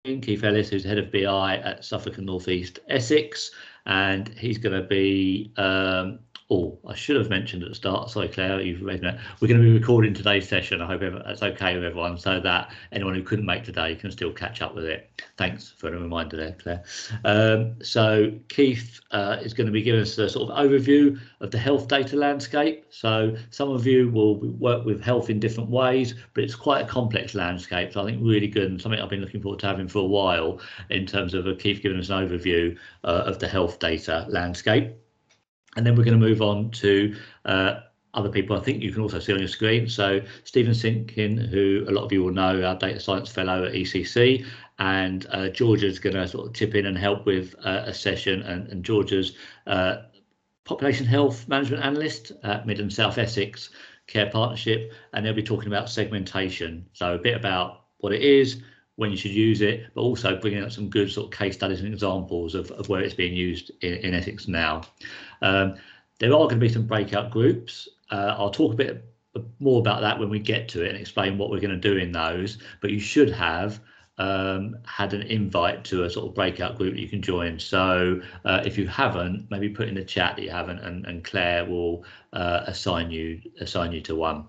Keith Ellis, who's head of BI at Suffolk and North East Essex, and he's going to be I should have mentioned at the start, sorry Claire, you've read that, we're going to be recording today's session. I hope that's okay with everyone, so that anyone who couldn't make today can still catch up with it. Thanks for the reminder there, Claire. So Keith is going to be giving us a sort of overview of the health data landscape. So some of you will work with health in different ways, but it's quite a complex landscape, so I think really good, and something I've been looking forward to having for a while in terms of Keith giving us an overview of the health data landscape. And then we're going to move on to other people I think you can also see on your screen. So Stephen Simpkin, who a lot of you will know, our data science fellow at ECC, and Georgia's going to sort of chip in and help with a session, and Georgia's population health management analyst at Mid and South Essex Care Partnership, and they'll be talking about segmentation. So a bit about what it is, when you should use it, but also bringing up some good sort of case studies and examples of where it's being used in Essex now. There are going to be some breakout groups. I'll talk a bit more about that when we get to it and explain what we're going to do in those, but you should have had an invite to a sort of breakout group that you can join. So if you haven't, maybe put in the chat that you haven't, and Claire will assign you to one.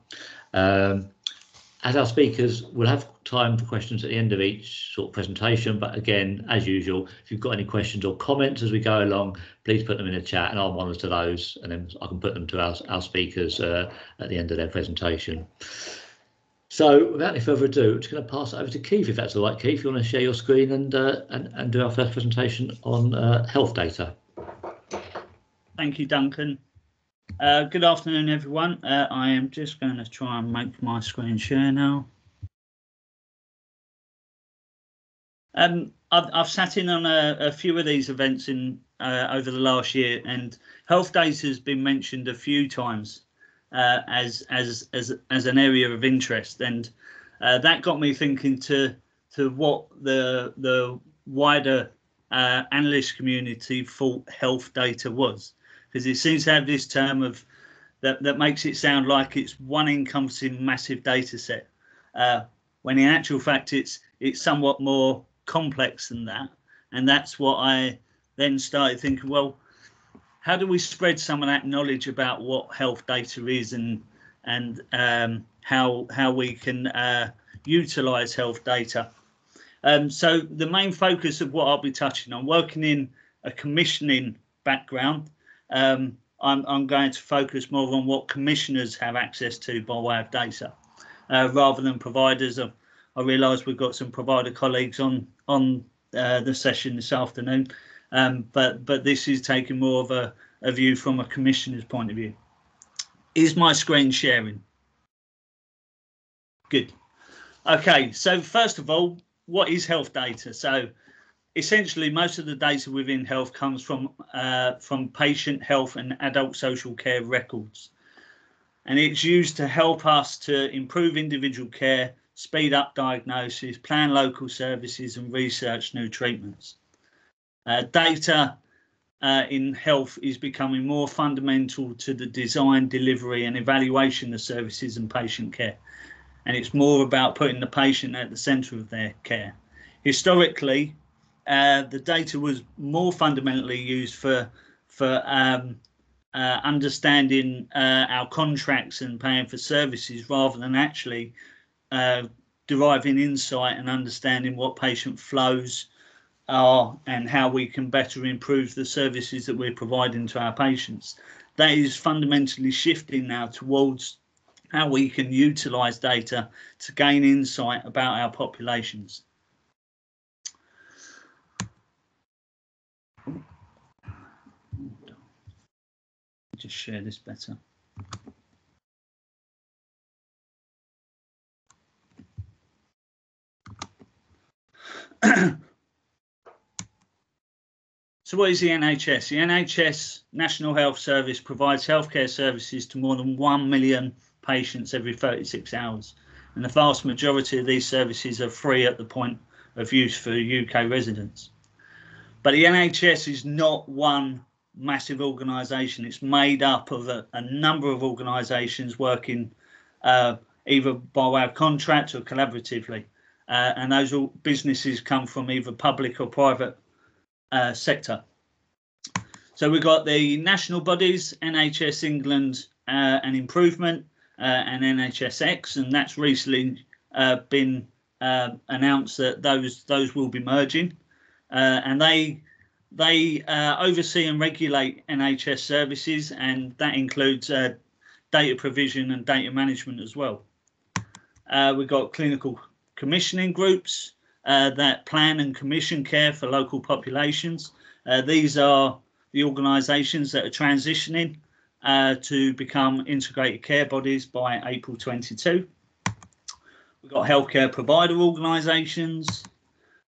As our speakers, we'll have time for questions at the end of each sort of presentation, but again, as usual, if you've got any questions or comments as we go along, please put them in the chat and I'll monitor those, and then I can put them to our speakers at the end of their presentation. So without any further ado, I'm just going to pass it over to Keith, if that's all right. Keith, you want to share your screen and do our first presentation on health data. Thank you, Duncan. Good afternoon, everyone. I am just going to try and make my screen share now. I've sat in on a few of these events over the last year, and health data has been mentioned a few times as an area of interest, and that got me thinking to what the wider analyst community thought health data was. Because it seems to have this term of that makes it sound like it's one encompassing massive data set, when in actual fact it's somewhat more complex than that. And that's what I then started thinking, well, how do we spread some of that knowledge about what health data is and how we can utilize health data? So the main focus of what I'll be touching on, working in a commissioning background, I'm going to focus more on what commissioners have access to by way of data, rather than providers. I realise we've got some provider colleagues on the session this afternoon, but this is taking more of a view from a commissioner's point of view. Is my screen sharing? Good. Okay, so first of all, what is health data? So essentially, most of the data within health comes from patient health and adult social care records. And it's used to help us to improve individual care, speed up diagnosis, plan local services and research new treatments. Data in health is becoming more fundamental to the design, delivery and evaluation of services and patient care. And it's more about putting the patient at the centre of their care. Historically, the data was more fundamentally used for understanding our contracts and paying for services, rather than actually deriving insight and understanding what patient flows are and how we can better improve the services that we're providing to our patients. That is fundamentally shifting now towards how we can utilise data to gain insight about our populations. Just share this better. So what is the NHS? The NHS National Health Service provides healthcare services to more than 1 million patients every 36 hours. And the vast majority of these services are free at the point of use for UK residents. But the NHS is not one massive organisation. It's made up of a number of organisations working either by way of contract or collaboratively. and those all businesses come from either public or private sector. So we've got the national bodies, NHS England and Improvement, and NHSX, and that's recently been announced that those will be merging, and they oversee and regulate NHS services, and that includes data provision and data management as well. We've got clinical commissioning groups that plan and commission care for local populations. These are the organisations that are transitioning to become integrated care bodies by April 22. We've got healthcare provider organisations.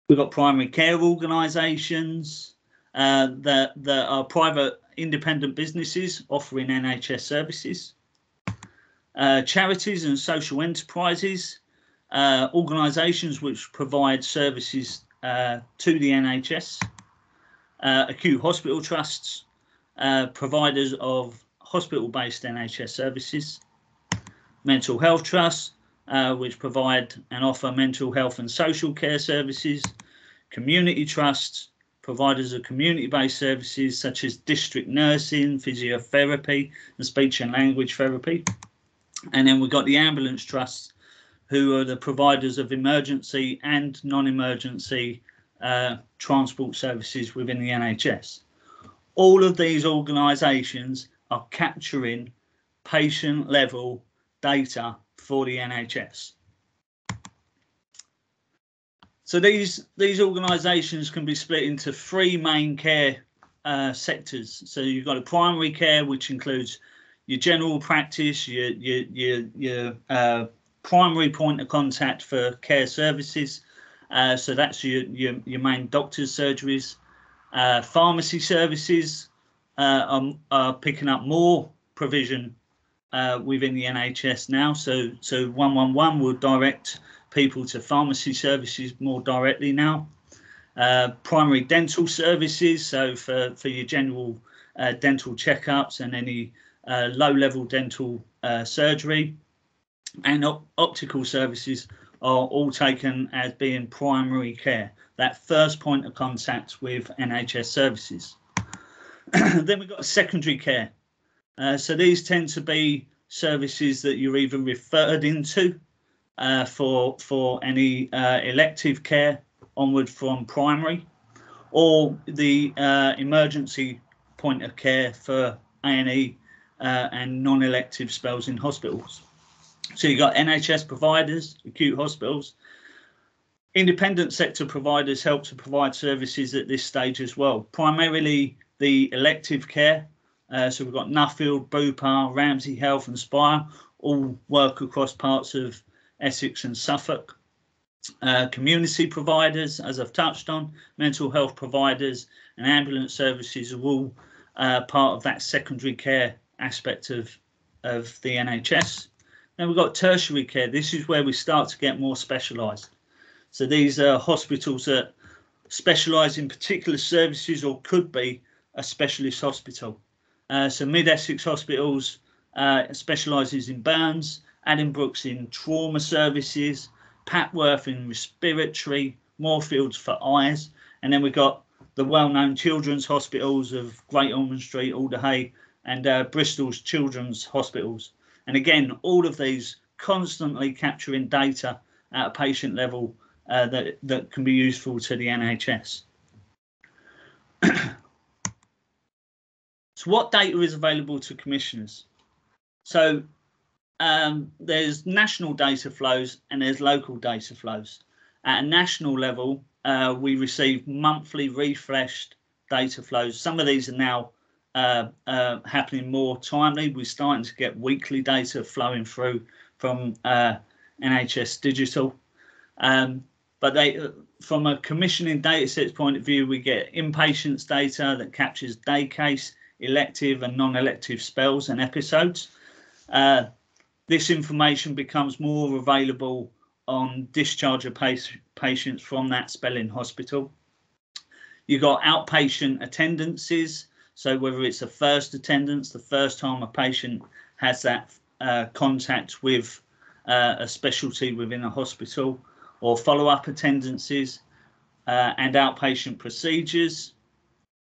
We've got primary care organisations that are private independent businesses offering NHS services. Charities and social enterprises, organisations which provide services to the NHS. Acute hospital trusts, providers of hospital-based NHS services. Mental health trusts, which provide and offer mental health and social care services. Community trusts, providers of community-based services such as district nursing, physiotherapy and speech and language therapy. And then we've got the ambulance trusts, who are the providers of emergency and non-emergency transport services within the NHS. All of these organisations are capturing patient level data for the NHS. So these organisations can be split into three main care sectors. So you've got a primary care, which includes your general practice, your primary point of contact for care services. So that's your main doctor's surgeries. Pharmacy services are picking up more provision within the NHS now. So 111 will direct people to pharmacy services more directly now. Primary dental services, so for your general dental checkups and any low-level dental surgery. And optical services are all taken as being primary care, that first point of contact with NHS services. Then we've got secondary care. So these tend to be services that you're either referred into for any elective care onward from primary, or the emergency point of care for A&E and non-elective spells in hospitals. So you've got NHS providers, acute hospitals. Independent sector providers help to provide services at this stage as well, primarily the elective care. So we've got Nuffield, Bupa, Ramsey Health and Spire, all work across parts of Essex and Suffolk. Community providers, as I've touched on, mental health providers and ambulance services are all part of that secondary care aspect of the NHS. Then we've got tertiary care. This is where we start to get more specialised. So these are hospitals that specialise in particular services or could be a specialist hospital. So Mid-Essex Hospitals specialises in burns, Addenbrooke's in trauma services, Papworth in respiratory, Moorfields for eyes, and then we've got the well-known children's hospitals of Great Ormond Street, Alderhay, and Bristol's Children's Hospitals. And again, all of these constantly capturing data at a patient level that can be useful to the NHS. So what data is available to commissioners? So there's national data flows and there's local data flows. At a national level, we receive monthly refreshed data flows. Some of these are now happening more timely. We're starting to get weekly data flowing through from NHS Digital. But from a commissioning datasets point of view, we get inpatients data that captures day case, elective and non-elective spells and episodes. This information becomes more available on discharge of patients from that spelling hospital. You've got outpatient attendances. So whether it's a first attendance, the first time a patient has that contact with a specialty within a hospital, or follow-up attendances, and outpatient procedures.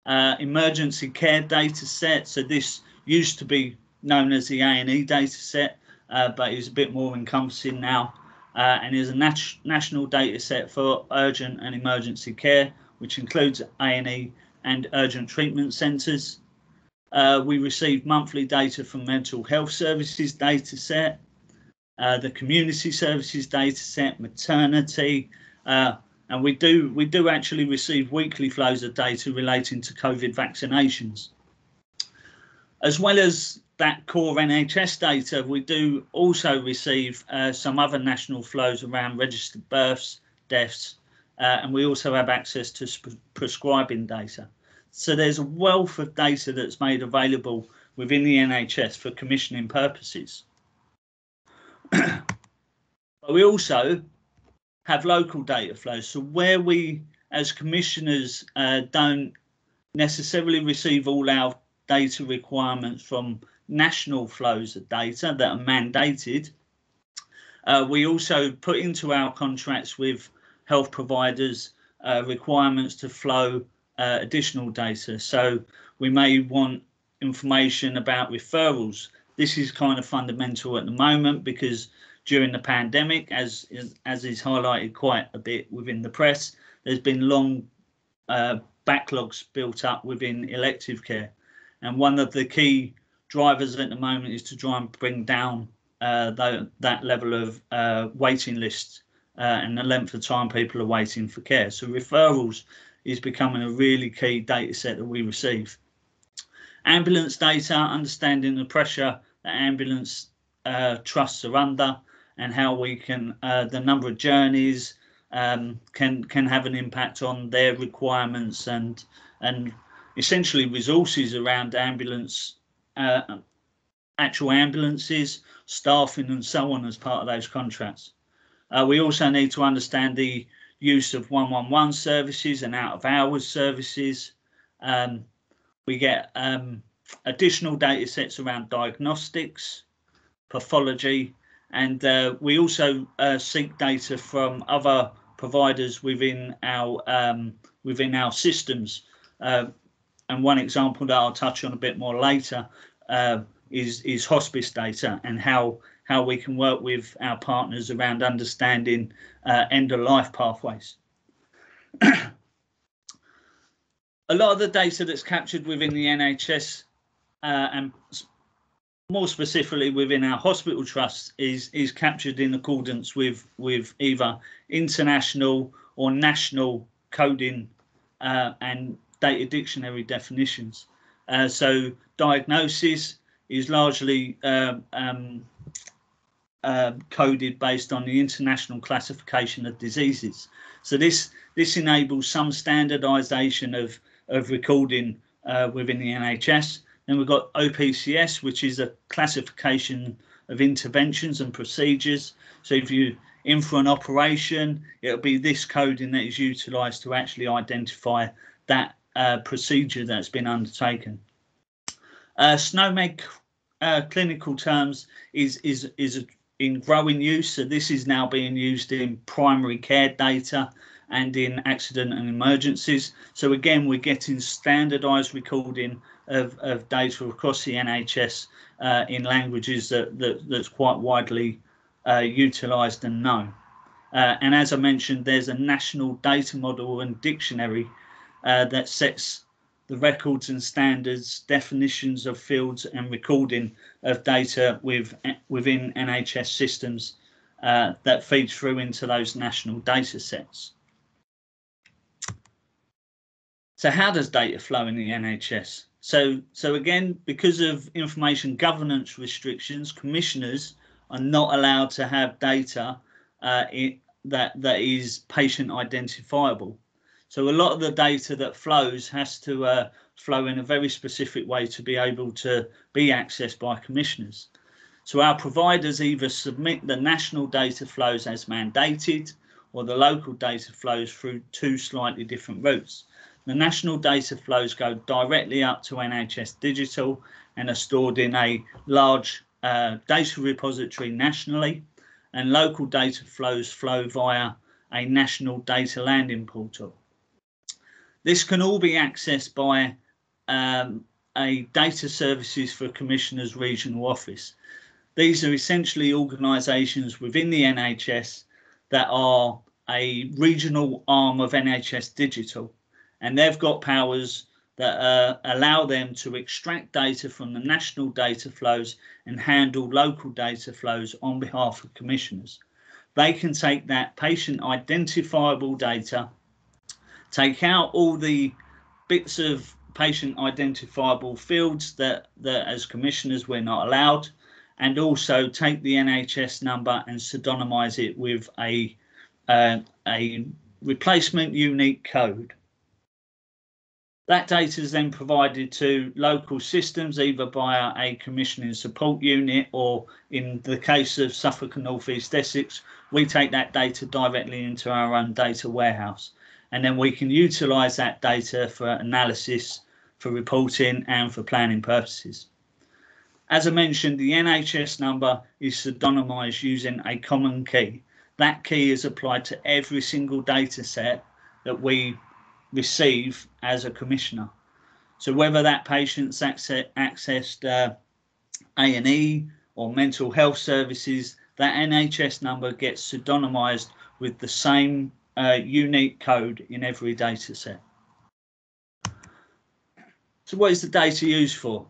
Emergency care data set. So this used to be known as the A&E data set, but is a bit more encompassing now. And is a national data set for urgent and emergency care, which includes A&E and urgent treatment centres. We receive monthly data from mental health services data set, the community services data set, maternity, and we do actually receive weekly flows of data relating to COVID vaccinations. As well as that core NHS data, we do also receive some other national flows around registered births, deaths, and we also have access to prescribing data. So there's a wealth of data that's made available within the NHS for commissioning purposes. But we also have local data flows. So where we, as commissioners, don't necessarily receive all our data requirements from national flows of data that are mandated, we also put into our contracts with health providers requirements to flow additional data. So we may want information about referrals. This is kind of fundamental at the moment because during the pandemic, as is highlighted quite a bit within the press, there's been long backlogs built up within elective care. And one of the key drivers at the moment is to try and bring down that level of waiting lists and the length of time people are waiting for care. So referrals is becoming a really key data set that we receive. Ambulance data, understanding the pressure that ambulance trusts are under and how we can, the number of journeys can have an impact on their requirements and essentially resources around ambulance, actual ambulances, staffing and so on as part of those contracts. We also need to understand the use of 111 services and out of hours services. We get additional data sets around diagnostics, pathology, and we also seek data from other providers within our systems. And one example that I'll touch on a bit more later is hospice data and how we can work with our partners around understanding end-of-life pathways. A lot of the data that's captured within the NHS and more specifically within our hospital trusts is captured in accordance with either international or national coding and data dictionary definitions. So diagnosis is largely coded based on the International Classification of Diseases. So this enables some standardisation of recording within the NHS. Then we've got OPCS, which is a classification of interventions and procedures. So if you're in for an operation, it'll be this coding that is utilised to actually identify that procedure that's been undertaken. SNOMED clinical terms is in growing use. So this is now being used in primary care data and in accident and emergencies. So again, we're getting standardised recording of data across the NHS in languages that's quite widely utilised and known. And as I mentioned, there's a national data model and dictionary that sets the records and standards, definitions of fields and recording of data within NHS systems that feeds through into those national data sets. So how does data flow in the NHS? So again, because of information governance restrictions, commissioners are not allowed to have data that is patient identifiable. So a lot of the data that flows has to flow in a very specific way to be able to be accessed by commissioners. So our providers either submit the national data flows as mandated or the local data flows through two slightly different routes. The national data flows go directly up to NHS Digital and are stored in a large data repository nationally, and local data flows flow via a national data landing portal. This can all be accessed by a data services for Commissioner's regional office. These are essentially organisations within the NHS that are a regional arm of NHS Digital, and they've got powers that allow them to extract data from the national data flows and handle local data flows on behalf of commissioners. They can take that patient identifiable data, take out all the bits of patient identifiable fields that as commissioners we're not allowed, and also take the NHS number and pseudonymise it with a replacement unique code. That data is then provided to local systems, either via a commissioning support unit, or in the case of Suffolk and North East Essex, we take that data directly into our own data warehouse. And then we can utilise that data for analysis, for reporting and for planning purposes. As I mentioned, the NHS number is pseudonymised using a common key. That key is applied to every single data set that we receive as a commissioner. So whether that patient's accessed A&E or mental health services, that NHS number gets pseudonymised with the same unique code in every data set. So what is the data used for?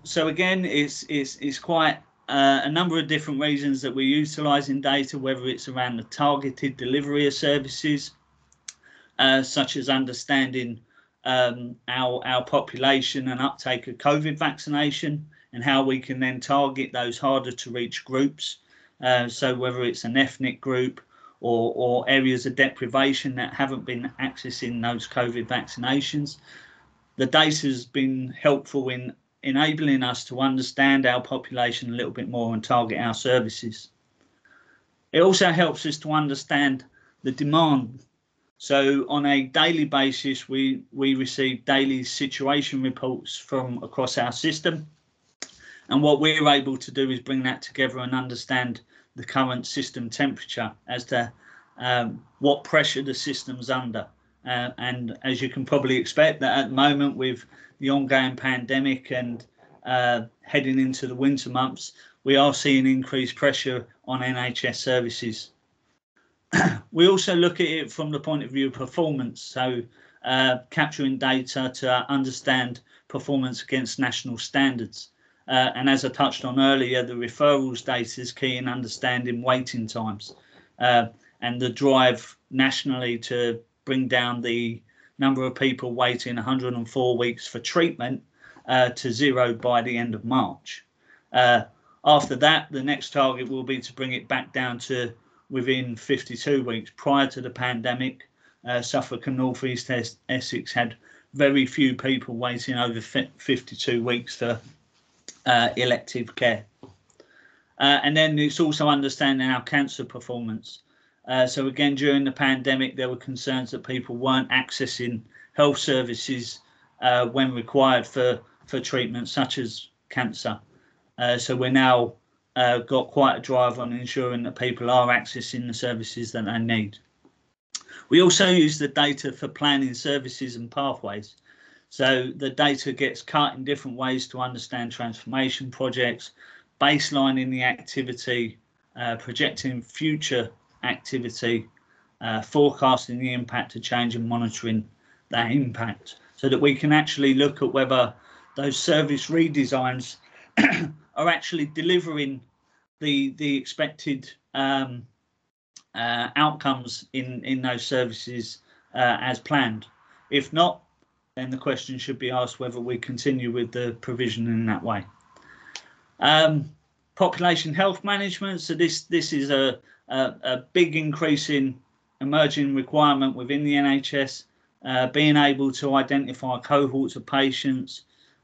So again, it's quite a number of different reasons that we're utilising data, whether it's around the targeted delivery of services, such as understanding our population and uptake of COVID vaccination, and how we can then target those harder to reach groups. So whether it's an ethnic group or areas of deprivation that haven't been accessing those COVID vaccinations. The data has been helpful in enabling us to understand our population a little bit more and target our services. It also helps us to understand the demand. So on a daily basis, we receive daily situation reports from across our system. And what we're able to do is bring that together and understand the current system temperature as to what pressure the system's under. And as you can probably expect, that at the moment with the ongoing pandemic and heading into the winter months, we are seeing increased pressure on NHS services. We also look at it from the point of view of performance, so capturing data to understand performance against national standards. And as I touched on earlier, the referrals data is key in understanding waiting times and the drive nationally to bring down the number of people waiting 104 weeks for treatment to 0 by the end of March. After that, the next target will be to bring it back down to within 52 weeks. Prior to the pandemic, Suffolk and North East Essex had very few people waiting over 52 weeks for elective care. And then it's also understanding our cancer performance. So again, during the pandemic, there were concerns that people weren't accessing health services when required for treatment, such as cancer. So we're now got quite a drive on ensuring that people are accessing the services that they need. We also use the data for planning services and pathways. So the data gets cut in different ways to understand transformation projects, baselining the activity, projecting future activity, forecasting the impact of change and monitoring that impact, so that we can actually look at whether those service redesigns are actually delivering the expected outcomes in those services as planned. If not, then the question should be asked whether we continue with the provision in that way. Population health management. So this is a big increase in emerging requirement within the NHS, being able to identify cohorts of patients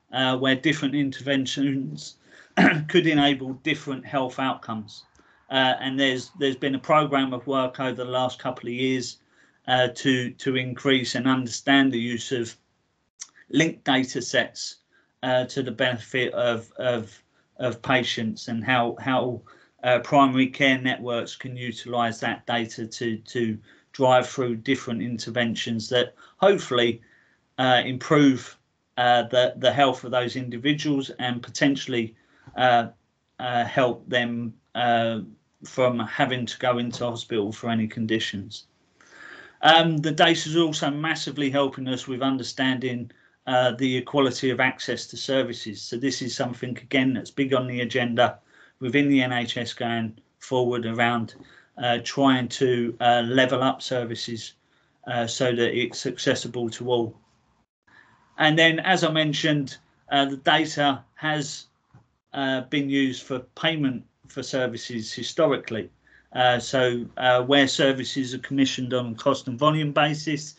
where different interventions could enable different health outcomes. And there's been a programme of work over the last couple of years to increase and understand the use of linked data sets to the benefit of patients, and how primary care networks can utilise that data to drive through different interventions that hopefully improve the health of those individuals and potentially help them from having to go into hospital for any conditions. The data is also massively helping us with understanding the equality of access to services. So this is something, again, that's big on the agenda within the NHS going forward around trying to level up services so that it's accessible to all. And then, as I mentioned, the data has been used for payment for services historically. So where services are commissioned on a cost and volume basis,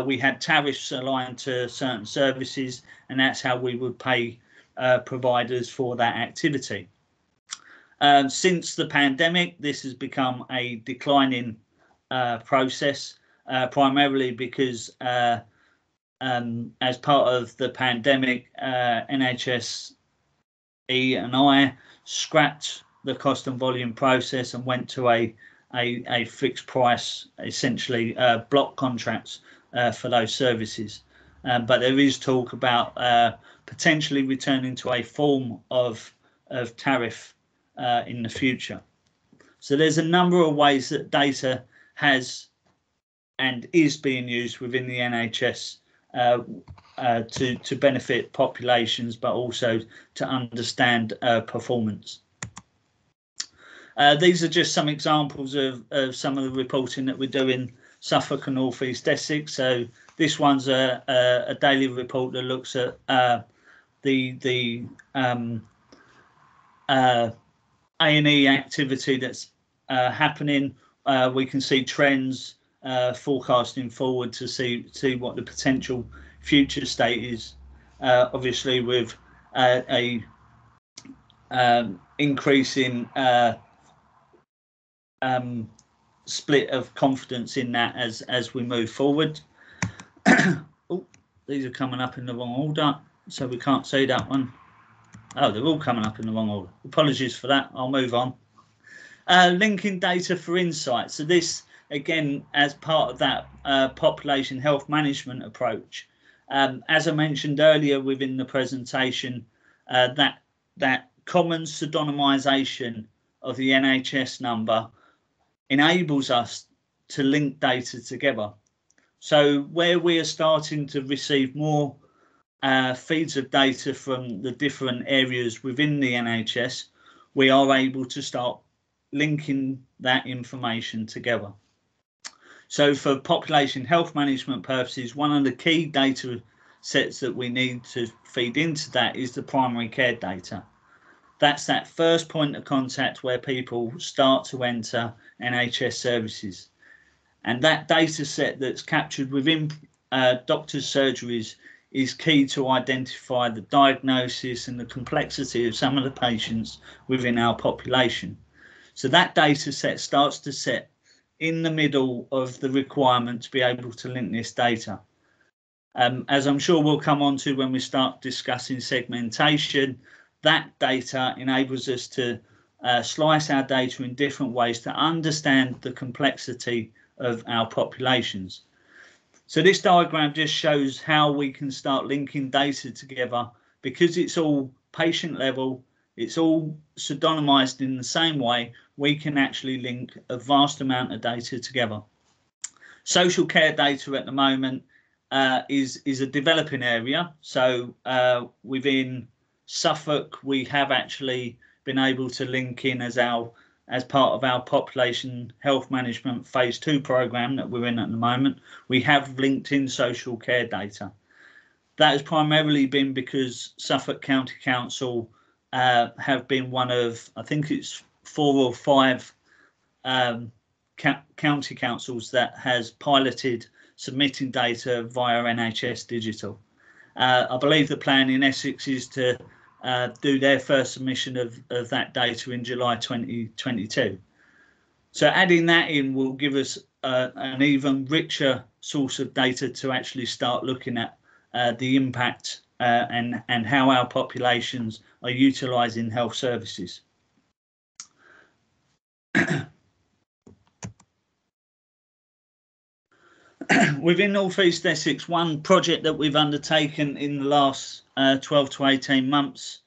we had tariffs aligned to certain services, and that's how we would pay providers for that activity. Since the pandemic, this has become a declining process, primarily because as part of the pandemic, NHS and I scrapped the cost and volume process and went to a fixed price, essentially block contracts for those services. But there is talk about potentially returning to a form of tariff in the future. So there's a number of ways that data has and is being used within the NHS to benefit populations, but also to understand performance. These are just some examples of some of the reporting that we do in Suffolk and North East Essex. So this one's a daily report that looks at the A&E activity that's happening. We can see trends forecasting forward to see what the potential future state is. Obviously, with a increase in split of confidence in that as we move forward. Oh, these are coming up in the wrong order, so we can't see that one. Oh, they're all coming up in the wrong order. Apologies for that. I'll move on. Linking data for insight. So this, again, as part of that population health management approach. As I mentioned earlier within the presentation, that common pseudonymisation of the NHS number enables us to link data together. So where we are starting to receive more feeds of data from the different areas within the NHS, we are able to start linking that information together. So for population health management purposes, one of the key data sets that we need to feed into that is the primary care data. That's that first point of contact where people start to enter NHS services. And that data set that's captured within doctors' surgeries is key to identify the diagnosis and the complexity of some of the patients within our population. So that data set starts to sit in the middle of the requirement to be able to link this data. As I'm sure we'll come on to when we start discussing segmentation, that data enables us to slice our data in different ways to understand the complexity of our populations. So this diagram just shows how we can start linking data together because it's all patient level, it's all pseudonymized in the same way. We can actually link a vast amount of data together. Social care data at the moment is a developing area. So within Suffolk, we have actually been able to link in as part of our population health management phase 2 program that we're in at the moment. We have linked in social care data. That has primarily been because Suffolk County Council have been one of, I think it's 4 or 5 county councils that has piloted submitting data via NHS Digital. I believe the plan in Essex is to do their first submission of that data in July 2022. So adding that in will give us an even richer source of data to actually start looking at the impact and how our populations are utilising health services. Within North East Essex, one project that we've undertaken in the last 12 to 18 months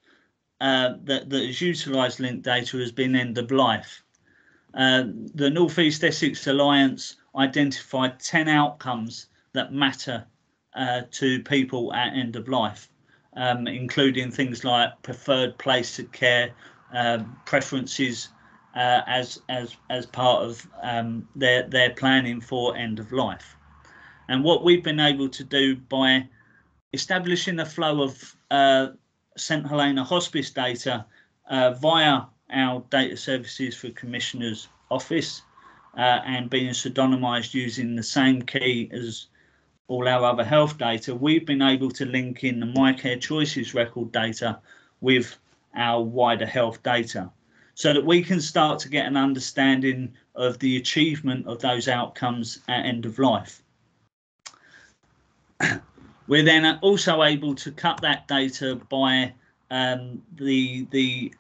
that has utilised linked data has been end of life. The North East Essex Alliance identified 10 outcomes that matter to people at end of life, including things like preferred place of care, preferences as part of their planning for end of life. And what we've been able to do by establishing a flow of St Helena hospice data via our data services for Commissioner's Office and being pseudonymised using the same key as all our other health data, we've been able to link in the My Care Choices record data with our wider health data so that we can start to get an understanding of the achievement of those outcomes at end of life. We're then also able to cut that data by the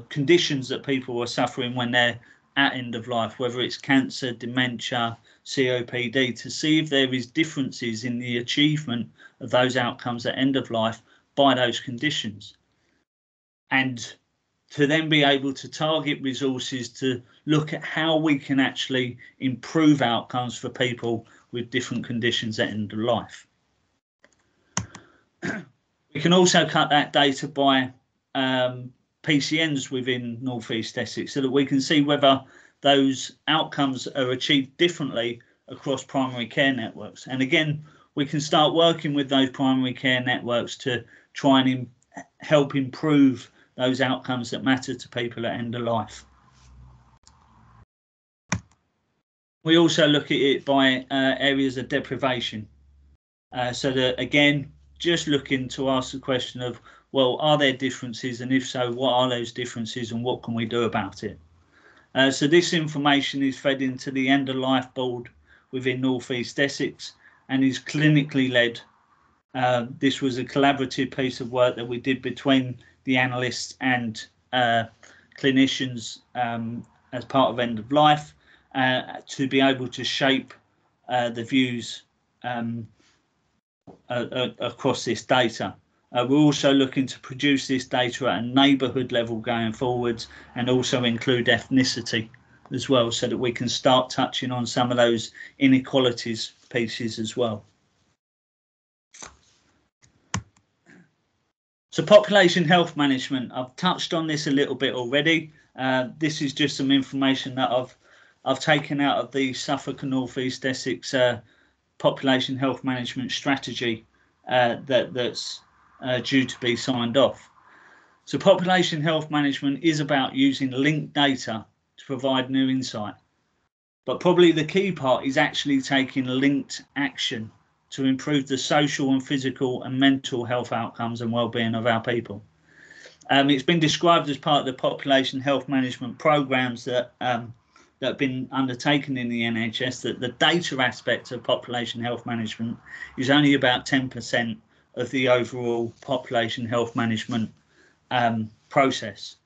conditions that people are suffering when they're at end of life, whether it's cancer, dementia, COPD, to see if there is differences in the achievement of those outcomes at end of life by those conditions. And to then be able to target resources to look at how we can actually improve outcomes for people with different conditions at end of life. We can also cut that data by PCNs within North East Essex so that we can see whether those outcomes are achieved differently across primary care networks. And again, we can start working with those primary care networks to try and help improve those outcomes that matter to people at end of life. We also look at it by areas of deprivation. So that, again, just looking to ask the question of, well, are there differences? And if so, what are those differences and what can we do about it? So this information is fed into the end of life board within North East Essex and is clinically led. This was a collaborative piece of work that we did between the analysts and clinicians as part of end of life to be able to shape the views across this data. We're also looking to produce this data at a neighbourhood level going forwards and also include ethnicity as well so that we can start touching on some of those inequalities pieces as well. So population health management, I've touched on this a little bit already. This is just some information that I've taken out of the Suffolk and North East Essex population health management strategy that's due to be signed off. So population health management is about using linked data to provide new insight. But probably the key part is actually taking linked action to improve the social and physical and mental health outcomes and well-being of our people. It's been described as part of the population health management programs that have been undertaken in the NHS that the data aspect of population health management is only about 10% of the overall population health management process.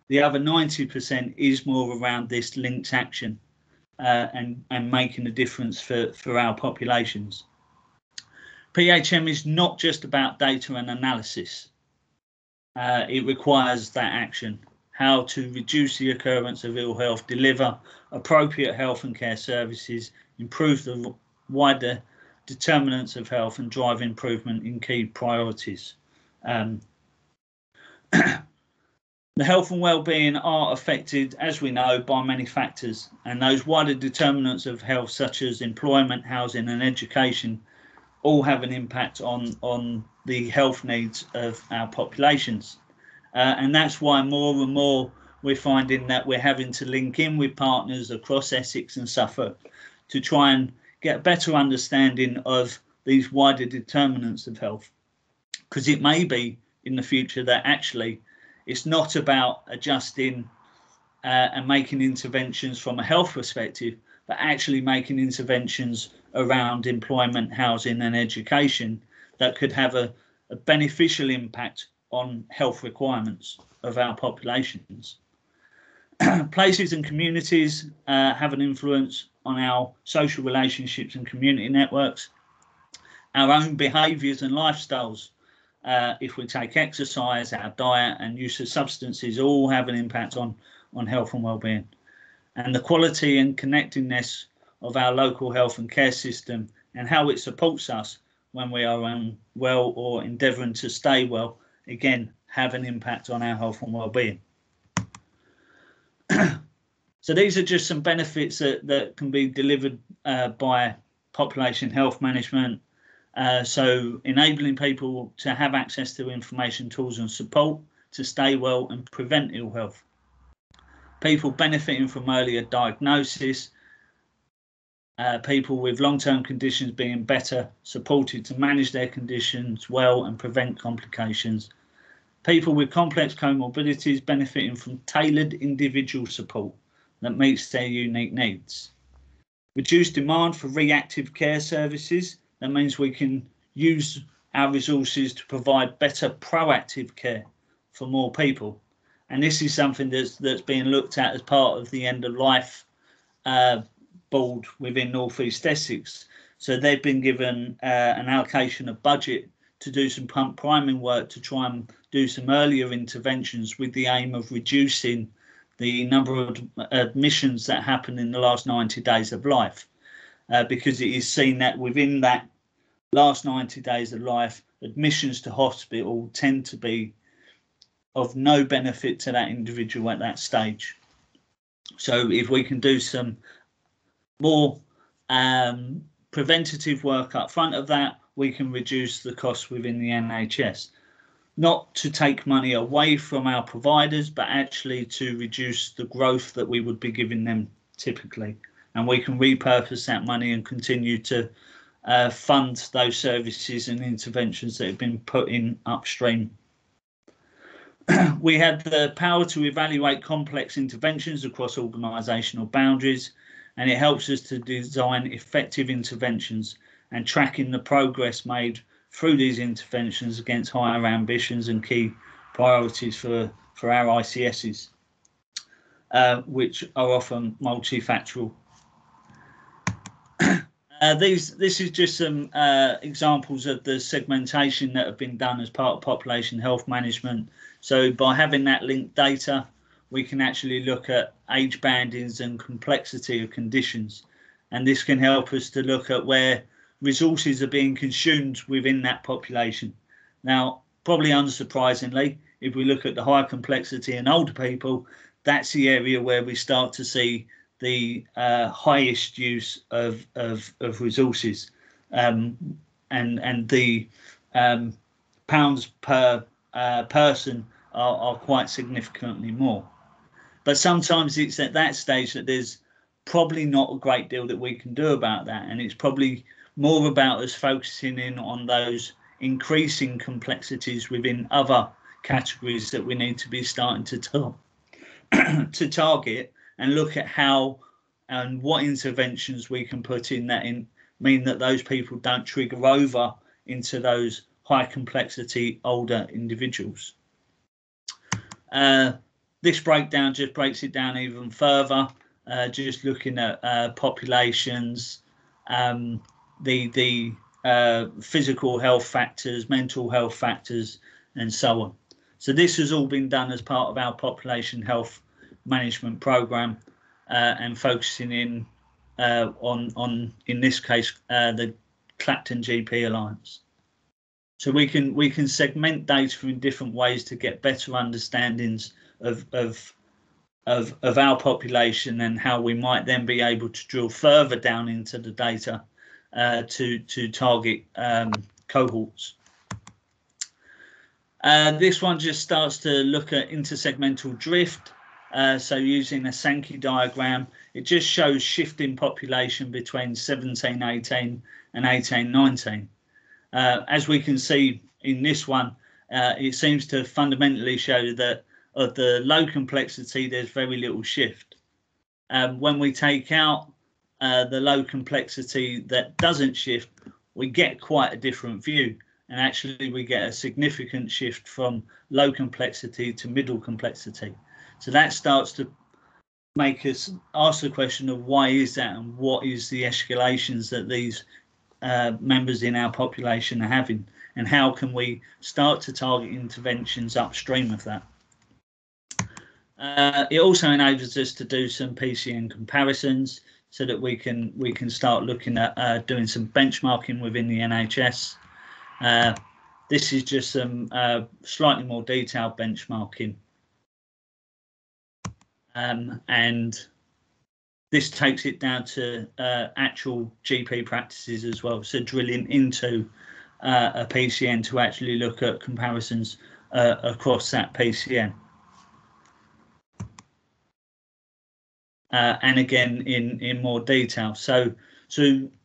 The other 90% is more around this linked action and making a difference for our populations. PHM is not just about data and analysis. It requires that action. How to reduce the occurrence of ill health, deliver appropriate health and care services, improve the wider determinants of health and drive improvement in key priorities. The health and well-being are affected, as we know, by many factors, and those wider determinants of health such as employment, housing and education all have an impact on the health needs of our populations. And that's why more and more we're finding that we're having to link in with partners across Essex and Suffolk to try and get a better understanding of these wider determinants of health. Because it may be in the future that actually it's not about adjusting and making interventions from a health perspective, but actually making interventions around employment, housing and education that could have a beneficial impact on health requirements of our populations. Places and communities have an influence on our social relationships and community networks. Our own behaviours and lifestyles, if we take exercise, our diet and use of substances, all have an impact on health and well-being. And the quality and connectedness of our local health and care system and how it supports us when we are unwell or endeavouring to stay well, again, have an impact on our health and well-being. So these are just some benefits that can be delivered by population health management. So enabling people to have access to information, tools and support to stay well and prevent ill health. People benefiting from earlier diagnosis. People with long-term conditions being better supported to manage their conditions well and prevent complications. People with complex comorbidities benefiting from tailored individual support that meets their unique needs. Reduced demand for reactive care services. That means we can use our resources to provide better proactive care for more people. And this is something that's being looked at as part of the end of life board within North East Essex. So they've been given an allocation of budget to do some pump priming work to try and do some earlier interventions with the aim of reducing the number of admissions that happen in the last 90 days of life, because it is seen that within that last 90 days of life, admissions to hospital tend to be of no benefit to that individual at that stage. So if we can do some more preventative work up front of that, we can reduce the costs within the NHS. Not to take money away from our providers, but actually to reduce the growth that we would be giving them typically. And we can repurpose that money and continue to fund those services and interventions that have been put in upstream. We have the power to evaluate complex interventions across organisational boundaries, and it helps us to design effective interventions and tracking the progress made through these interventions against higher ambitions and key priorities for our ICSs, which are often multifactorial. This is just some examples of the segmentation that have been done as part of population health management. So by having that linked data, we can actually look at age bandings and complexity of conditions. And this can help us to look at where resources are being consumed within that population. Now, probably unsurprisingly, if we look at the higher complexity in older people, that's the area where we start to see the highest use of resources, and the pounds per person are quite significantly more. But sometimes it's at that stage that there's probably not a great deal that we can do about that, and it's probably more about us focusing in on those increasing complexities within other categories that we need to be starting to target and look at how and what interventions we can put in that mean that those people don't trigger over into those high complexity older individuals. This breakdown just breaks it down even further, just looking at populations, the physical health factors, mental health factors, and so on. So this has all been done as part of our population health management program, and focusing in on in this case the Clacton GP Alliance. So we can segment data in different ways to get better understandings of our population and how we might then be able to drill further down into the data to target cohorts. This one just starts to look at intersegmental drift. So using a Sankey diagram, it just shows shifting population between 1718 and 1819. As we can see in this one, it seems to fundamentally show that of the low complexity, there's very little shift. When we take out the low complexity that doesn't shift, we get quite a different view. And actually, we get a significant shift from low complexity to middle complexity. So that starts to make us ask the question of why is that, and what is the escalations that these members in our population are having, and how can we start to target interventions upstream of that. It also enables us to do some PCN comparisons so that we can start looking at doing some benchmarking within the NHS. This is just some slightly more detailed benchmarking. And this takes it down to actual GP practices as well. So drilling into a PCN to actually look at comparisons across that PCN. And again, in more detail. So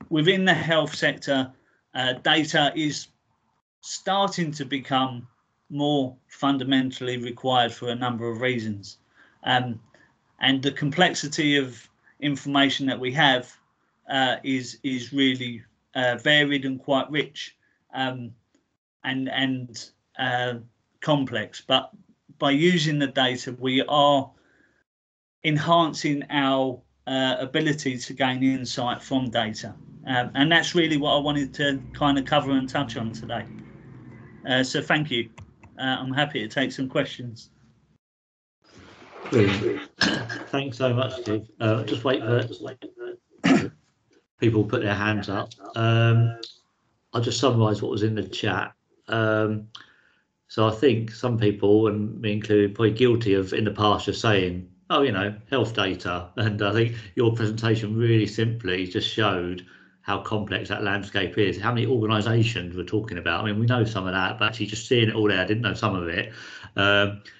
within the health sector, data is starting to become more fundamentally required for a number of reasons. And the complexity of information that we have is really varied and quite rich and complex. But by using the data, we are enhancing our ability to gain insight from data. And that's really what I wanted to kind of cover and touch on today. So thank you. I'm happy to take some questions. Brilliant. Thanks so much, Steve. Just wait for people put their hands up. I'll just summarise what was in the chat. So I think some people, and me included, probably guilty of in the past just saying, oh, you know, health data. And I think your presentation really simply just showed how complex that landscape is, how many organisations we're talking about. I mean, we know some of that, but actually just seeing it all there, I didn't know some of it.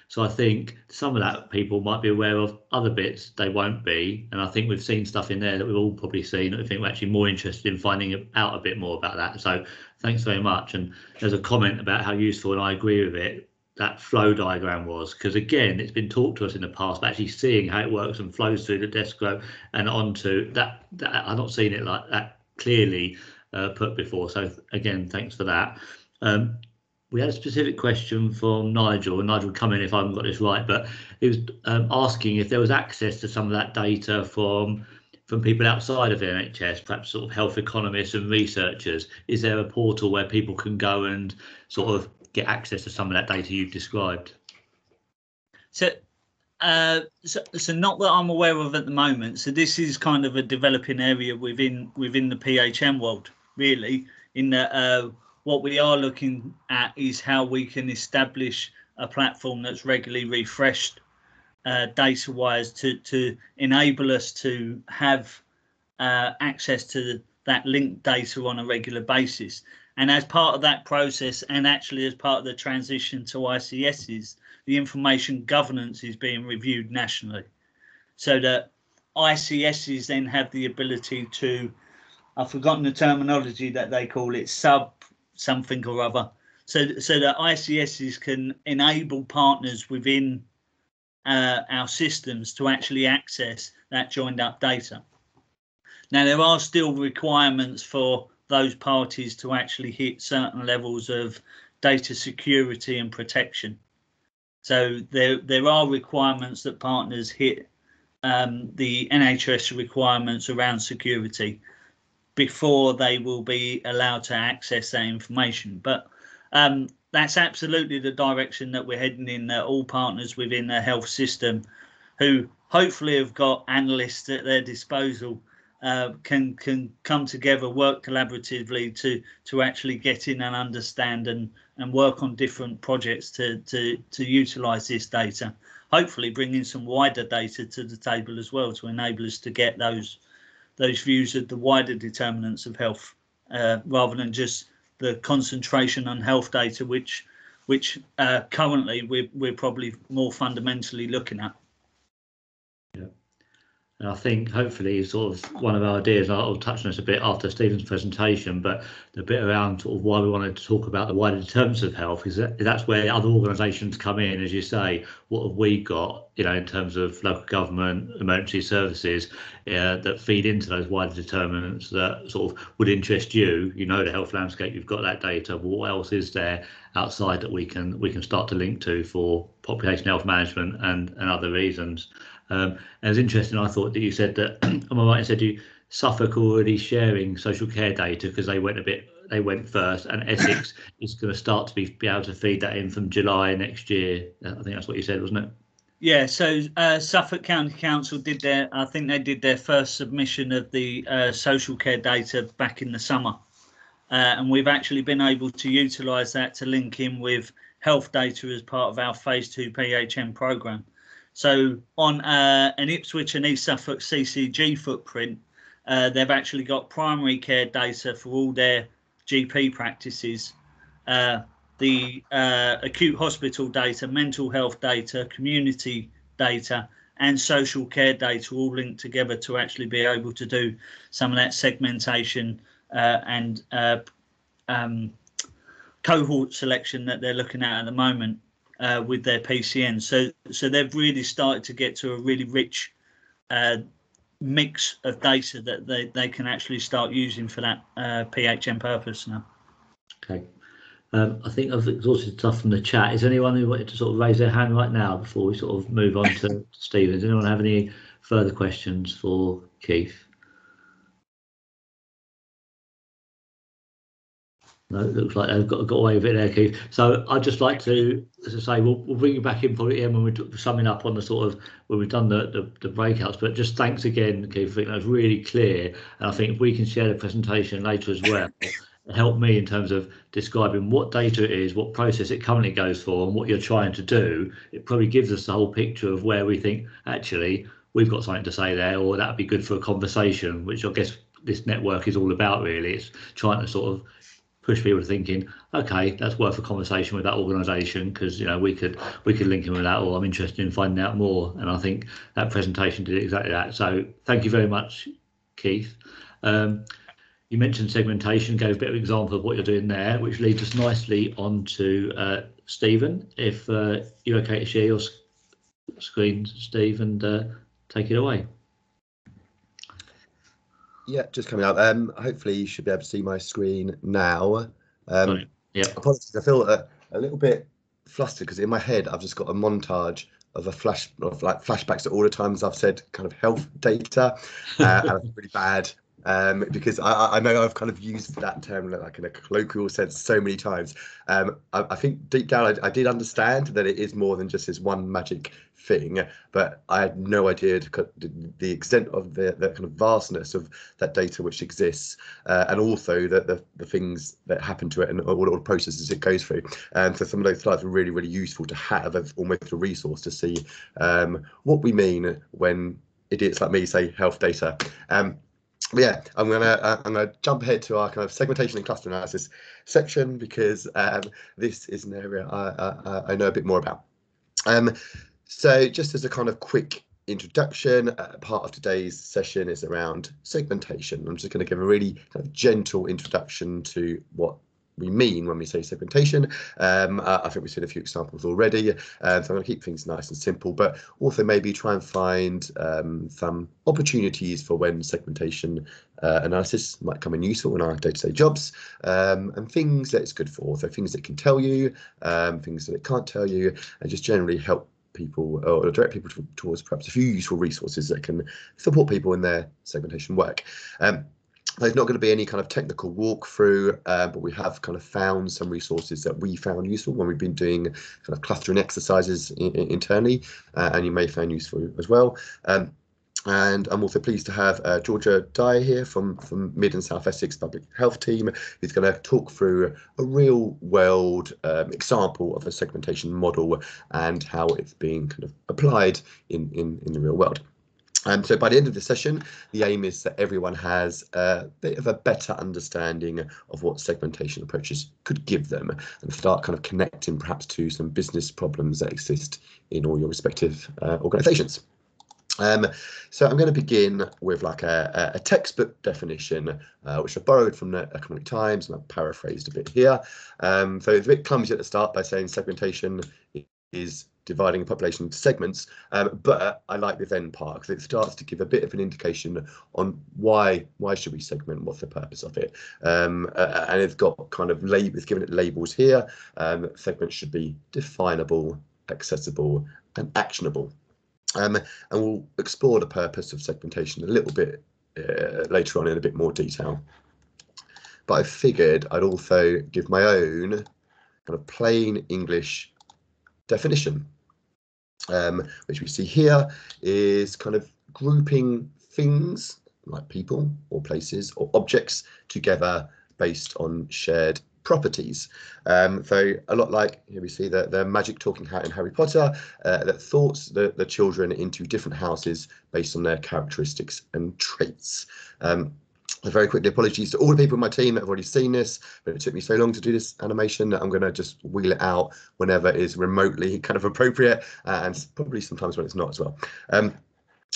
So I think some of that people might be aware of, other bits they won't be. And I think we've seen stuff in there that we've all probably seen. I think we're actually more interested in finding out a bit more about that. So thanks very much. And there's a comment about how useful, and I agree with it, that flow diagram was, because again, it's been taught to us in the past, but actually seeing how it works and flows through the desk flow and onto that I've not seen it like that clearly put before. So again, thanks for that. We had a specific question from Nigel, and Nigel, come in if I haven't got this right, but he was asking if there was access to some of that data from people outside of the NHS, perhaps sort of health economists and researchers. Is there a portal where people can go and sort of get access to some of that data you've described? So not that I'm aware of at the moment. So this is kind of a developing area within the PHM world, really, in that what we are looking at is how we can establish a platform that's regularly refreshed data-wise to enable us to have access to that linked data on a regular basis. And as part of that process, and actually as part of the transition to ICSs, the information governance is being reviewed nationally, so that ICSs then have the ability to, I've forgotten the terminology that they call it, sub something or other, so that ICSs can enable partners within our systems to actually access that joined up data. Now, there are still requirements for those parties to actually hit certain levels of data security and protection. So there are requirements that partners hit the NHS requirements around security before they will be allowed to access that information. But that's absolutely the direction that we're heading in, that all partners within the health system who hopefully have got analysts at their disposal can come together, work collaboratively to actually get in and understand and work on different projects to utilise this data, hopefully bringing some wider data to the table as well to enable us to get those views of the wider determinants of health, rather than just the concentration on health data, which currently we're probably more fundamentally looking at. Yeah. And I think hopefully sort of one of our ideas, I'll touch on this a bit after Stephen's presentation, but the bit around sort of why we wanted to talk about the wider determinants of health is that's where other organisations come in, as you say. What have we got, you know, in terms of local government, emergency services that feed into those wider determinants that sort of would interest you? You know the health landscape, you've got that data, but what else is there outside that we can start to link to for population health management and other reasons? And it was interesting. I thought that you said that, am I right? I said Suffolk already sharing social care data because they went first, and Essex is going to start to be able to feed that in from July next year. I think that's what you said, wasn't it? Yeah, so Suffolk County Council did I think they did their first submission of the social care data back in the summer. And we've actually been able to utilise that to link in with health data as part of our Phase 2 PHM programme. So on an Ipswich and East Suffolk CCG footprint, they've actually got primary care data for all their GP practices, the acute hospital data, mental health data, community data, and social care data all linked together to actually be able to do some of that segmentation and cohort selection that they're looking at the moment with their PCN. So they've really started to get to a really rich mix of data that they can actually start using for that PHM purpose now. Okay. I think I've exhausted stuff from the chat. Is there anyone who wanted to sort of raise their hand right now before we sort of move on to Stephen? Does anyone have any further questions for Keith? No, it looks like they've got away with it there, Keith. So I'd just like to, as I say, we'll bring you back in probably when we're summing up on the sort of when we've done the breakouts. But just thanks again, Keith. I think that was really clear, and I think if we can share the presentation later as well, help me in terms of describing what data it is, what process it currently goes for, and what you're trying to do. It probably gives us the whole picture of where we think actually we've got something to say there, or that'd be good for a conversation, which I guess this network is all about. Really, it's trying to sort of push people to thinking, okay, that's worth a conversation with that organisation, because we could link in with that, or I'm interested in finding out more. And I think that presentation did exactly that. So thank you very much, Keith. You mentioned segmentation, gave a bit of example of what you're doing there, which leads us nicely on to Stephen. If you're okay to share your screen, Steve, and take it away. Yeah, just coming up. Hopefully you should be able to see my screen now. Yeah. Apologies, I feel a little bit flustered because in my head I've just got a montage of flashbacks to all the times I've said kind of health data, and it's really bad. Because I know I've kind of used that term like in a colloquial sense so many times. I think deep down I did understand that it is more than just this one magic thing, but I had no idea the extent of the kind of vastness of that data which exists, and also the things that happen to it and all the processes it goes through. So some of those slides are really, really useful to have as almost a resource to see what we mean when idiots like me say health data. Yeah, I'm gonna jump ahead to our kind of segmentation and cluster analysis section, because this is an area I know a bit more about. So just as a kind of quick introduction, part of today's session is around segmentation. I'm just going to give a really kind of gentle introduction to what we mean when we say segmentation. I think we've seen a few examples already, so I'm going to keep things nice and simple, but also maybe try and find some opportunities for when segmentation analysis might come in useful in our day-to-day jobs, and things that it's good for. So things that it can tell you, things that it can't tell you, and just generally help people or direct people towards perhaps a few useful resources that can support people in their segmentation work. There's not going to be any kind of technical walkthrough, but we have kind of found some resources that we found useful when we've been doing kind of clustering exercises internally, and you may find useful as well. And I'm also pleased to have Georgia Dyer here from Mid and South Essex Public Health Team, who's going to talk through a real world example of a segmentation model and how it's being kind of applied in the real world. So by the end of the session, the aim is that everyone has a bit of a better understanding of what segmentation approaches could give them, and start kind of connecting perhaps to some business problems that exist in all your respective organisations. So I'm going to begin with like a textbook definition, which I borrowed from the Economic Times, and I've paraphrased a bit here. So it's a bit clumsy at the start by saying segmentation is dividing a population into segments, but I like the then part because it starts to give a bit of an indication on why should we segment, what's the purpose of it, and it's got kind of labels, given it labels here. Segments should be definable, accessible, and actionable. And we'll explore the purpose of segmentation a little bit later on in a bit more detail. But I figured I'd also give my own kind of plain English definition, which we see here is kind of grouping things like people or places or objects together based on shared properties. So a lot like here we see the magic talking hat in Harry Potter that sorts the children into different houses based on their characteristics and traits. Very quickly, apologies to all the people in my team that have already seen this, but it took me so long to do this animation that I'm going to just wheel it out whenever it is remotely kind of appropriate, and probably sometimes when it's not as well.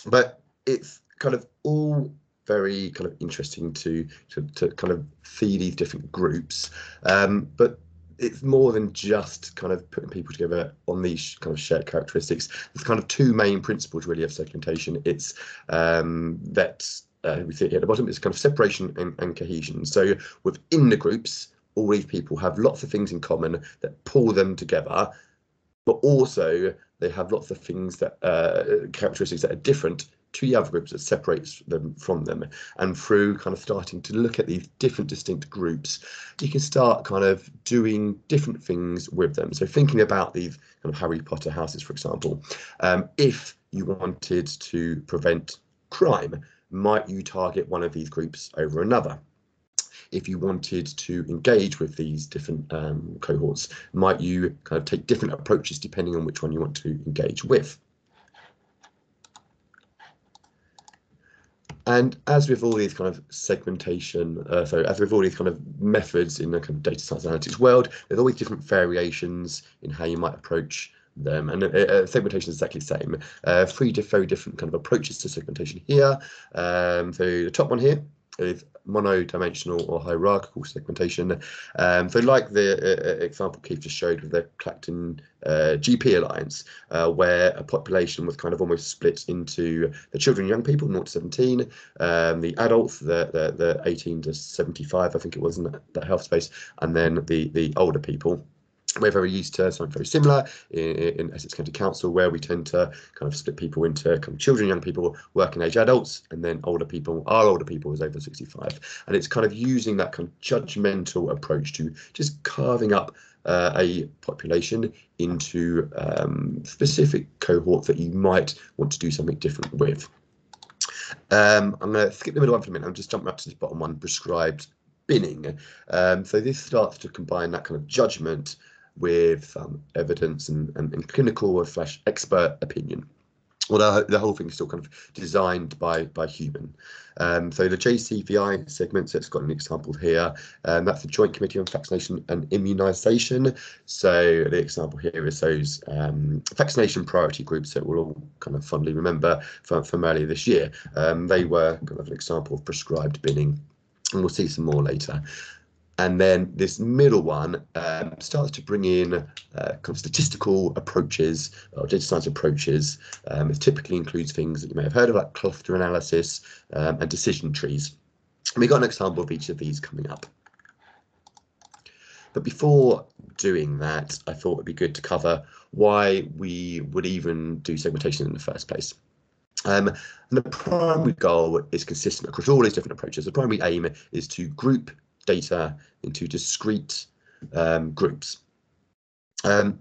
But it's kind of all very kind of interesting to kind of see these different groups, but it's more than just kind of putting people together on these kind of shared characteristics. There's kind of two main principles really of segmentation. It's that we see it here at the bottom, it's kind of separation and cohesion. So within the groups, all these people have lots of things in common that pull them together, but also they have lots of things that characteristics that are different to the other groups that separates them from them. And through kind of starting to look at these different distinct groups, you can start kind of doing different things with them. So thinking about these kind of Harry Potter houses, for example, if you wanted to prevent crime, might you target one of these groups over another? If you wanted to engage with these different cohorts, might you kind of take different approaches depending on which one you want to engage with? And as with all these kind of segmentation, so as with all these kind of methods in the kind of data science analytics world, there's always different variations in how you might approach them, and segmentation is exactly the same. Three very different kind of approaches to segmentation here. So the top one here is monodimensional or hierarchical segmentation. So like the example Keith just showed with the Clacton GP alliance, where a population was kind of almost split into the children and young people, 0 to 17, the adults, the 18 to 75, I think it was in that health space, and then the older people. We're very used to something very similar in Essex County Council, where we tend to kind of split people into kind of children, young people, working age adults, and then older people. Our older people is over 65, and it's kind of using that kind of judgmental approach to just carving up a population into specific cohorts that you might want to do something different with. I'm going to skip the middle one for a minute. I'm just jumping up to this bottom one, prescribed binning. So this starts to combine that kind of judgment with evidence and clinical or / expert opinion. Although the whole thing is still kind of designed by human. So the JCVI segment, so it's got an example here. That's the Joint Committee on Vaccination and Immunisation. So the example here is those vaccination priority groups that we'll all kind of fondly remember from earlier this year. They were kind of an example of prescribed binning, and we'll see some more later. And then this middle one starts to bring in kind of statistical approaches or data science approaches. It typically includes things that you may have heard of, like cluster analysis and decision trees. And we've got an example of each of these coming up. But before doing that, I thought it'd be good to cover why we would even do segmentation in the first place. And the primary goal is consistent across all these different approaches. The primary aim is to group data into discrete groups. So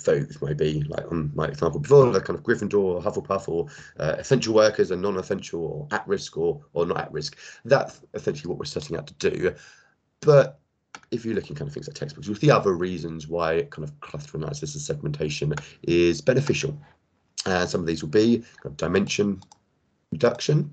this might be, like on my example before, like kind of Gryffindor or Hufflepuff, or essential workers and non-essential, or at risk or not at risk. That's essentially what we're setting out to do. But if you're looking kind of things like textbooks, you'll see other reasons why kind of cluster analysis and segmentation is beneficial. Some of these will be kind of dimension reduction.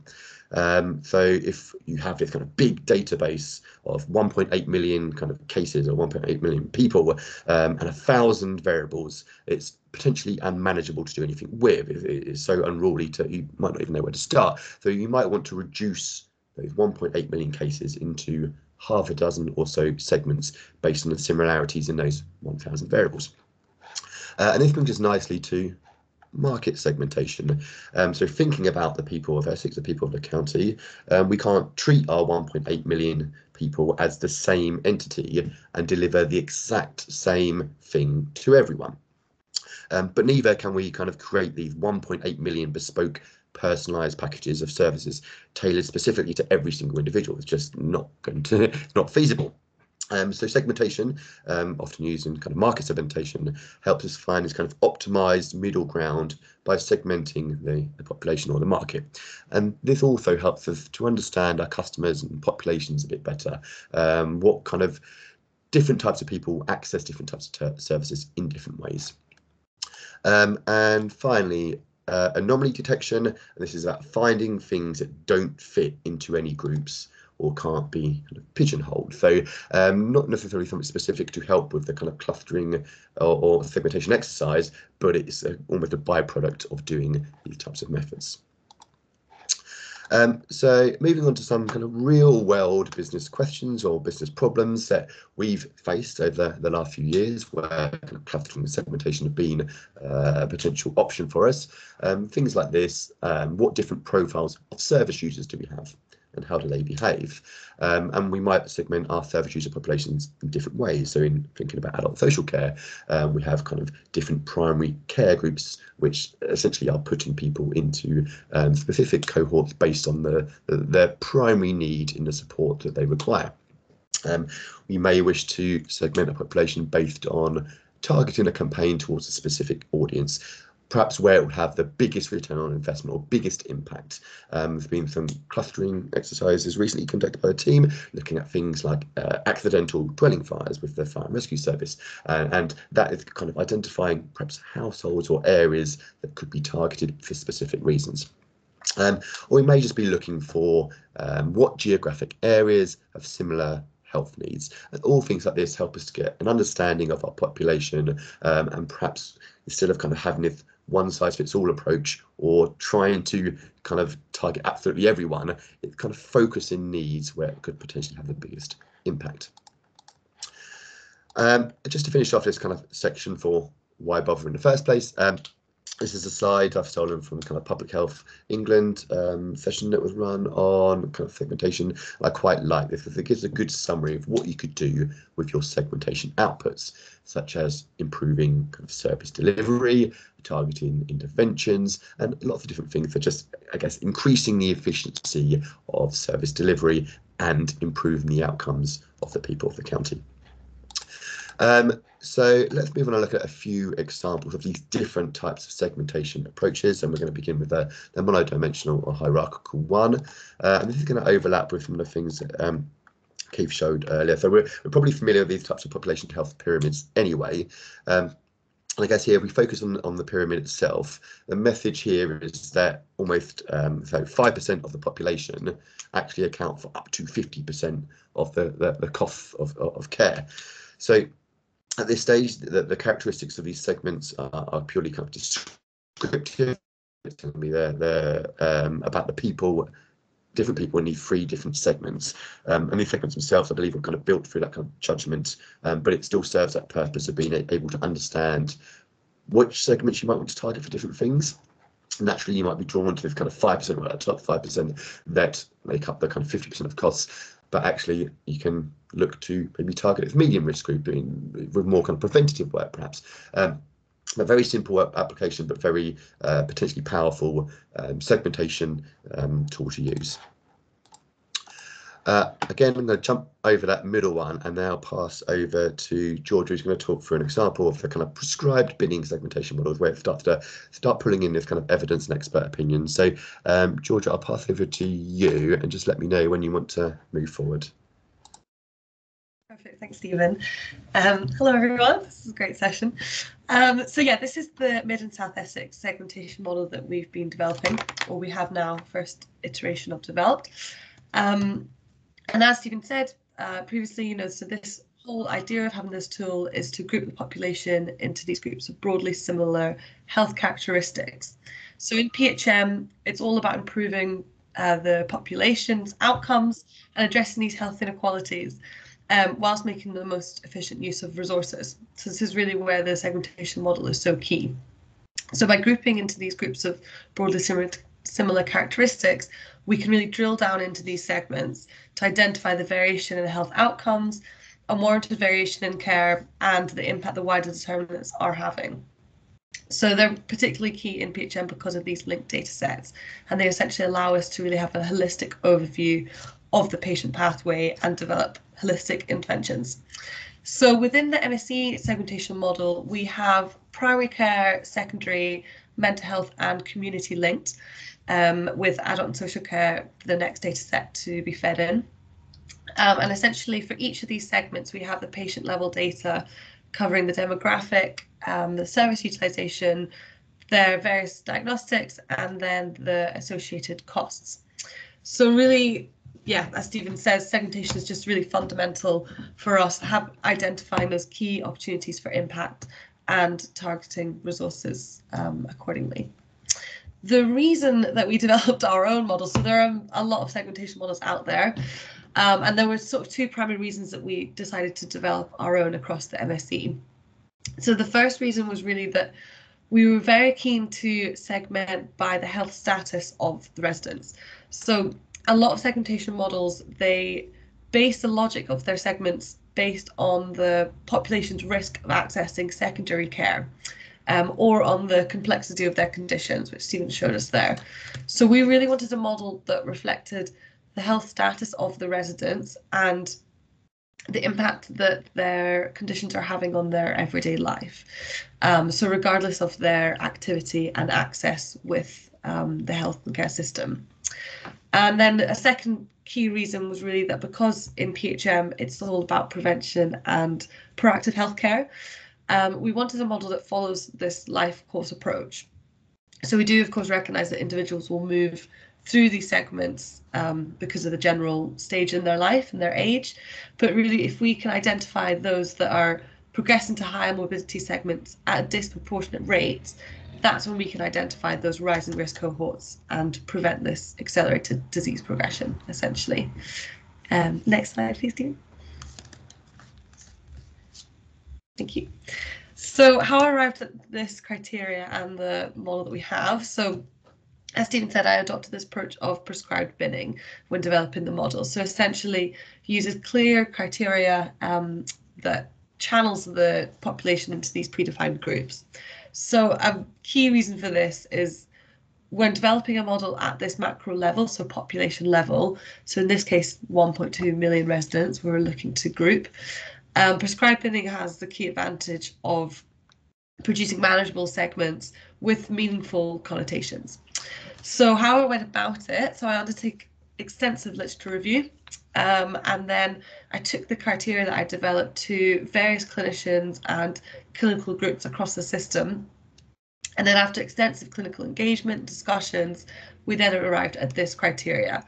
So if you have this kind of big database of 1.8 million kind of cases, or 1.8 million people, and 1,000 variables, it's potentially unmanageable to do anything with. It is so unruly you might not even know where to start. So you might want to reduce those 1.8 million cases into half a dozen or so segments based on the similarities in those 1,000 variables. And this brings us nicely to market segmentation. So thinking about the people of Essex, the people of the county, we can't treat our 1.8 million people as the same entity and deliver the exact same thing to everyone. But neither can we kind of create these 1.8 million bespoke personalized packages of services tailored specifically to every single individual. It's just not feasible. So segmentation, often used in kind of market segmentation, helps us find this kind of optimized middle ground by segmenting the population or the market. And this also helps us to understand our customers and populations a bit better, what kind of different types of people access different types of services in different ways. And finally, anomaly detection. And this is about finding things that don't fit into any groups or can't be kind of pigeonholed. So not necessarily something specific to help with the kind of clustering or segmentation exercise, but it's almost a byproduct of doing these types of methods. So moving on to some kind of real world business questions or business problems that we've faced over the last few years, where kind of clustering and segmentation have been a potential option for us. Things like this: what different profiles of service users do we have, and how do they behave? And we might segment our service user populations in different ways. So in thinking about adult social care, we have kind of different primary care groups, which essentially are putting people into specific cohorts based on their primary need in the support that they require. We may wish to segment a population based on targeting a campaign towards a specific audience, perhaps where it would have the biggest return on investment or biggest impact. There's been some clustering exercises recently conducted by the team looking at things like accidental dwelling fires with the fire and rescue service, and that is kind of identifying perhaps households or areas that could be targeted for specific reasons. Or we may just be looking for what geographic areas have similar health needs. And all things like this help us to get an understanding of our population, and perhaps instead of kind of having this one-size-fits-all approach or trying to kind of target absolutely everyone, it's kind of focusing needs where it could potentially have the biggest impact. Just to finish off this kind of section for why bother in the first place, this is a slide I've stolen from kind of Public Health England session that was run on kind of segmentation. I quite like this because it gives a good summary of what you could do with your segmentation outputs, such as improving kind of service delivery, targeting interventions, and lots of different things that just, I guess, increasing the efficiency of service delivery and improving the outcomes of the people of the county. So let's move on and look at a few examples of these different types of segmentation approaches, and we're going to begin with the monodimensional or hierarchical one, and this is going to overlap with some of the things that Keith showed earlier. So we're probably familiar with these types of population health pyramids anyway. And I guess here, if we focus on the pyramid itself, the message here is that almost 5% of the population actually account for up to 50% of the cost of care. So at this stage, the characteristics of these segments are purely kind of descriptive. It's going to be they're about the people. Different people need 3 different segments, and these segments themselves, I believe, are kind of built through that kind of judgment, but it still serves that purpose of being able to understand which segments you might want to target for different things. Naturally, you might be drawn to this kind of 5%, or that top 5% that make up the kind of 50% of costs, but actually you can look to maybe target this medium risk group with more kind of preventative work, perhaps. A very simple application, but very potentially powerful segmentation tool to use. Again, I'm going to jump over that middle one and now pass over to George, who's going to talk through an example of the kind of prescribed binning segmentation models, where it starts to start pulling in this kind of evidence and expert opinion. So, George, I'll pass over to you and just let me know when you want to move forward. Perfect, thanks, Stephen. Hello, everyone. This is a great session. So yeah, this is the Mid and South Essex segmentation model that we've been developing, or we have now first iteration of developed. And as Stephen said previously, so this whole idea of having this tool is to group the population into these groups of broadly similar health characteristics. So in PHM, it's all about improving the population's outcomes and addressing these health inequalities, whilst making the most efficient use of resources. So this is really where the segmentation model is so key. So by grouping into these groups of broadly similar characteristics, we can really drill down into these segments to identify the variation in health outcomes, unwarranted variation in care, and the impact the wider determinants are having. So they're particularly key in PHM because of these linked data sets, and they essentially allow us to really have a holistic overview of the patient pathway and develop holistic interventions. So within the MSE segmentation model, we have primary care, secondary, mental health and community linked, with adult and social care, the next data set to be fed in. And essentially for each of these segments, we have the patient level data covering the demographic, the service utilization, their various diagnostics, and then the associated costs. So really, yeah, as Stephen says, segmentation is just really fundamental for us to have identifying those key opportunities for impact and targeting resources accordingly. The reason that we developed our own model, so there are a lot of segmentation models out there, and there were sort of two primary reasons that we decided to develop our own across the MSE. So the first reason was really that we were very keen to segment by the health status of the residents. So a lot of segmentation models, they base the logic of their segments based on the population's risk of accessing secondary care, or on the complexity of their conditions, which Stephen showed us there. So we really wanted a model that reflected the health status of the residents and the impact that their conditions are having on their everyday life. So regardless of their activity and access with the health and care system. And then a second key reason was really that because in PHM it's all about prevention and proactive healthcare, we wanted a model that follows this life course approach. So we do of course recognise that individuals will move through these segments because of the general stage in their life and their age, but really if we can identify those that are progressing to higher morbidity segments at a disproportionate rate, that's when we can identify those rising risk cohorts and prevent this accelerated disease progression, essentially. Next slide, please, Dean. Thank you. So how I arrived at this criteria and the model that we have. So as Stephen said, I adopted this approach of prescribed binning when developing the model. So essentially uses clear criteria that channels the population into these predefined groups. So a key reason for this is when developing a model at this macro level, so population level, so in this case 1.2 million residents we're looking to group, prescribed binning has the key advantage of producing manageable segments with meaningful connotations. So how I went about it, so I undertook extensive literature review, and then I took the criteria that I developed to various clinicians and clinical groups across the system. And then after extensive clinical engagement discussions, we then arrived at this criteria,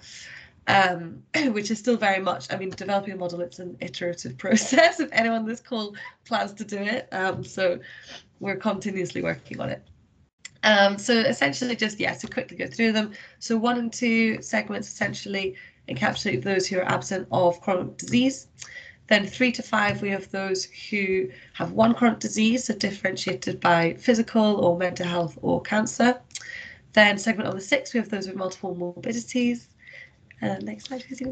which is still very much, I mean, developing a model, it's an iterative process if anyone on this call plans to do it. So we're continuously working on it. So essentially just, yeah, to quickly go through them. So 1 and 2 segments essentially encapsulate those who are absent of chronic disease. Then 3 to 5, we have those who have one chronic disease, so differentiated by physical or mental health or cancer. Then segment number 6, we have those with multiple morbidities. Next slide, please.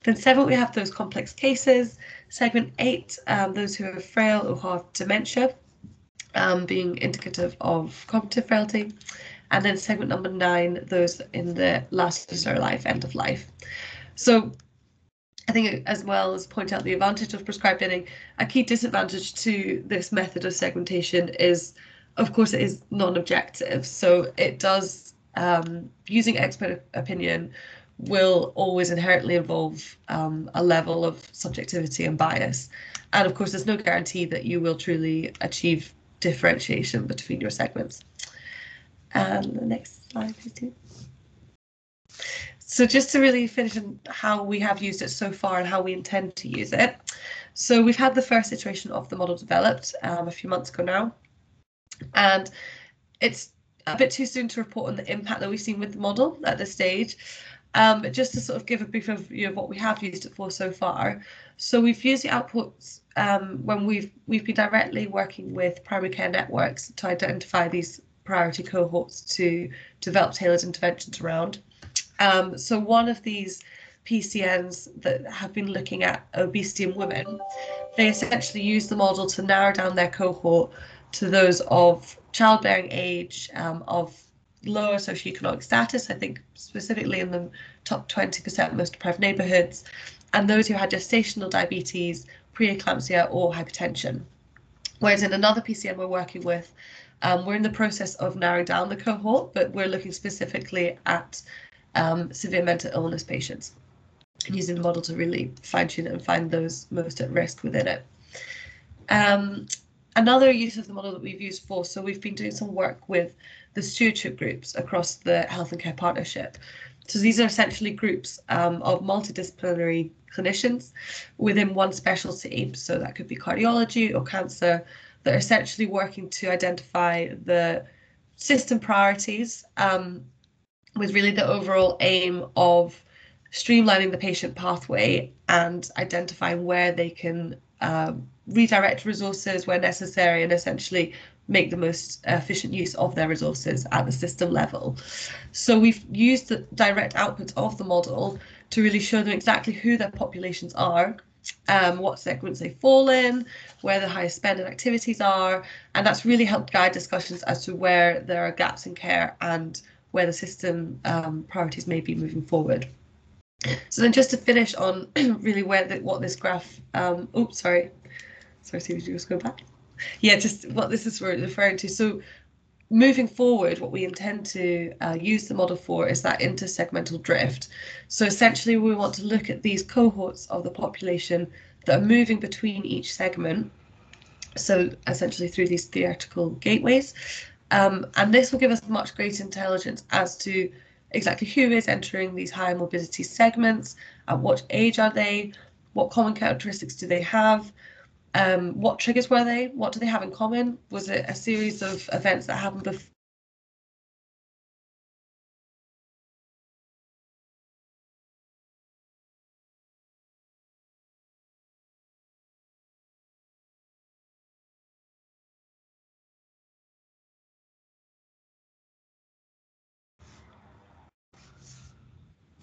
Then 7, we have those complex cases. Segment 8, those who are frail or have dementia, being indicative of cognitive frailty. And then segment number 9, those in the last of their life, end of life. So I think as well as point out the advantage of prescribed binning, a key disadvantage to this method of segmentation is, of course, it is non-objective. So it does, using expert opinion will always inherently involve a level of subjectivity and bias. And of course, there's no guarantee that you will truly achieve differentiation between your segments. And the next slide, please, too. So just to really finish on how we have used it so far and how we intend to use it. So we've had the first iteration of the model developed a few months ago now, and it's a bit too soon to report on the impact that we've seen with the model at this stage. But just to sort of give a brief overview of what we have used it for so far. So we've used the outputs when we've been directly working with primary care networks to identify these priority cohorts to develop tailored interventions around. So one of these PCNs that have been looking at obesity in women, they essentially use the model to narrow down their cohort to those of childbearing age, of lower socioeconomic status, I think specifically in the top 20% most deprived neighbourhoods, and those who had gestational diabetes, preeclampsia or hypertension. Whereas in another PCN we're working with, we're in the process of narrowing down the cohort, but we're looking specifically at severe mental illness patients, and using the model to really fine-tune it and find those most at risk within it. Another use of the model that we've used for, so we've been doing some work with the stewardship groups across the Health and Care Partnership. So these are essentially groups of multidisciplinary clinicians within one specialty. So that could be cardiology or cancer, that are essentially working to identify the system priorities with really the overall aim of streamlining the patient pathway and identifying where they can redirect resources where necessary, and essentially make the most efficient use of their resources at the system level. So we've used the direct outputs of the model to really show them exactly who their populations are, what segments they fall in, where the highest spending activities are, and that's really helped guide discussions as to where there are gaps in care and where the system priorities may be moving forward. So then just to finish on really what this graph, sorry, Steve, did you just go back? Yeah, just what this is referring to. So moving forward, what we intend to use the model for is that intersegmental drift. So essentially we want to look at these cohorts of the population that are moving between each segment, so essentially through these theoretical gateways. And this will give us much greater intelligence as to exactly who is entering these high morbidity segments, at what age are they, what common characteristics do they have, what triggers were they, what do they have in common, was it a series of events that happened before?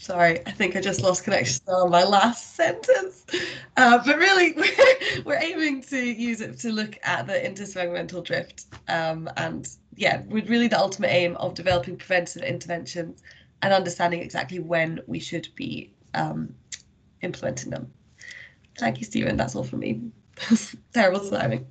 Sorry, I think I just lost connection on my last sentence. But really, we're aiming to use it to look at the intersegmental drift. And yeah, with really the ultimate aim of developing preventive interventions and understanding exactly when we should be implementing them. Thank you, Stephen. That's all from me. Terrible timing.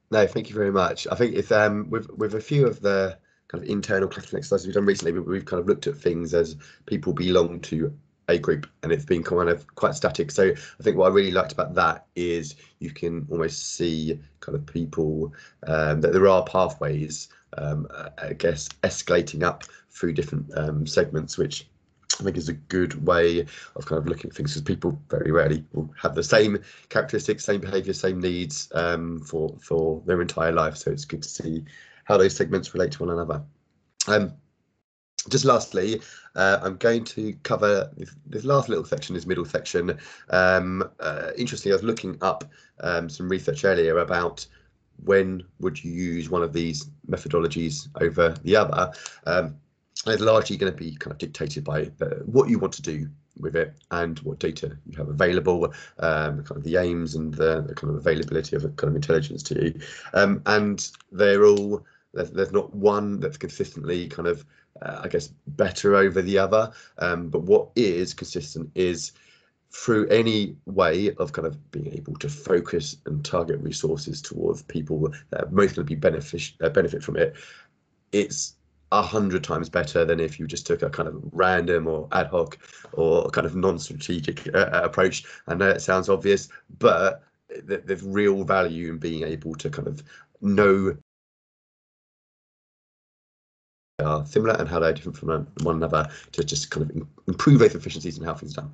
No, thank you very much. I think it's with a few of the kind of internal classification exercises we've done recently, we've kind of looked at things as people belong to a group, and it's been kind of quite static. So I think what I really liked about that is you can almost see kind of people that there are pathways, I guess, escalating up through different segments, which I think is a good way of kind of looking at things, because people very rarely will have the same characteristics, same behaviour, same needs for their entire life. So it's good to see how those segments relate to one another. Just lastly, I'm going to cover this last little section, this middle section. Interestingly, I was looking up some research earlier about when would you use one of these methodologies over the other. It's largely going to be kind of dictated by what you want to do with it and what data you have available, kind of the aims and the kind of availability of kind of intelligence to you. And they're all, there's not one that's consistently kind of, I guess, better over the other. But what is consistent is through any way of kind of being able to focus and target resources towards people that are most going to be benefit from it, it's 100 times better than if you just took a kind of random or ad hoc or kind of non-strategic approach. I know it sounds obvious, but there's real value in being able to kind of know they are similar and how they're different from one another to just kind of improve those efficiencies and how things are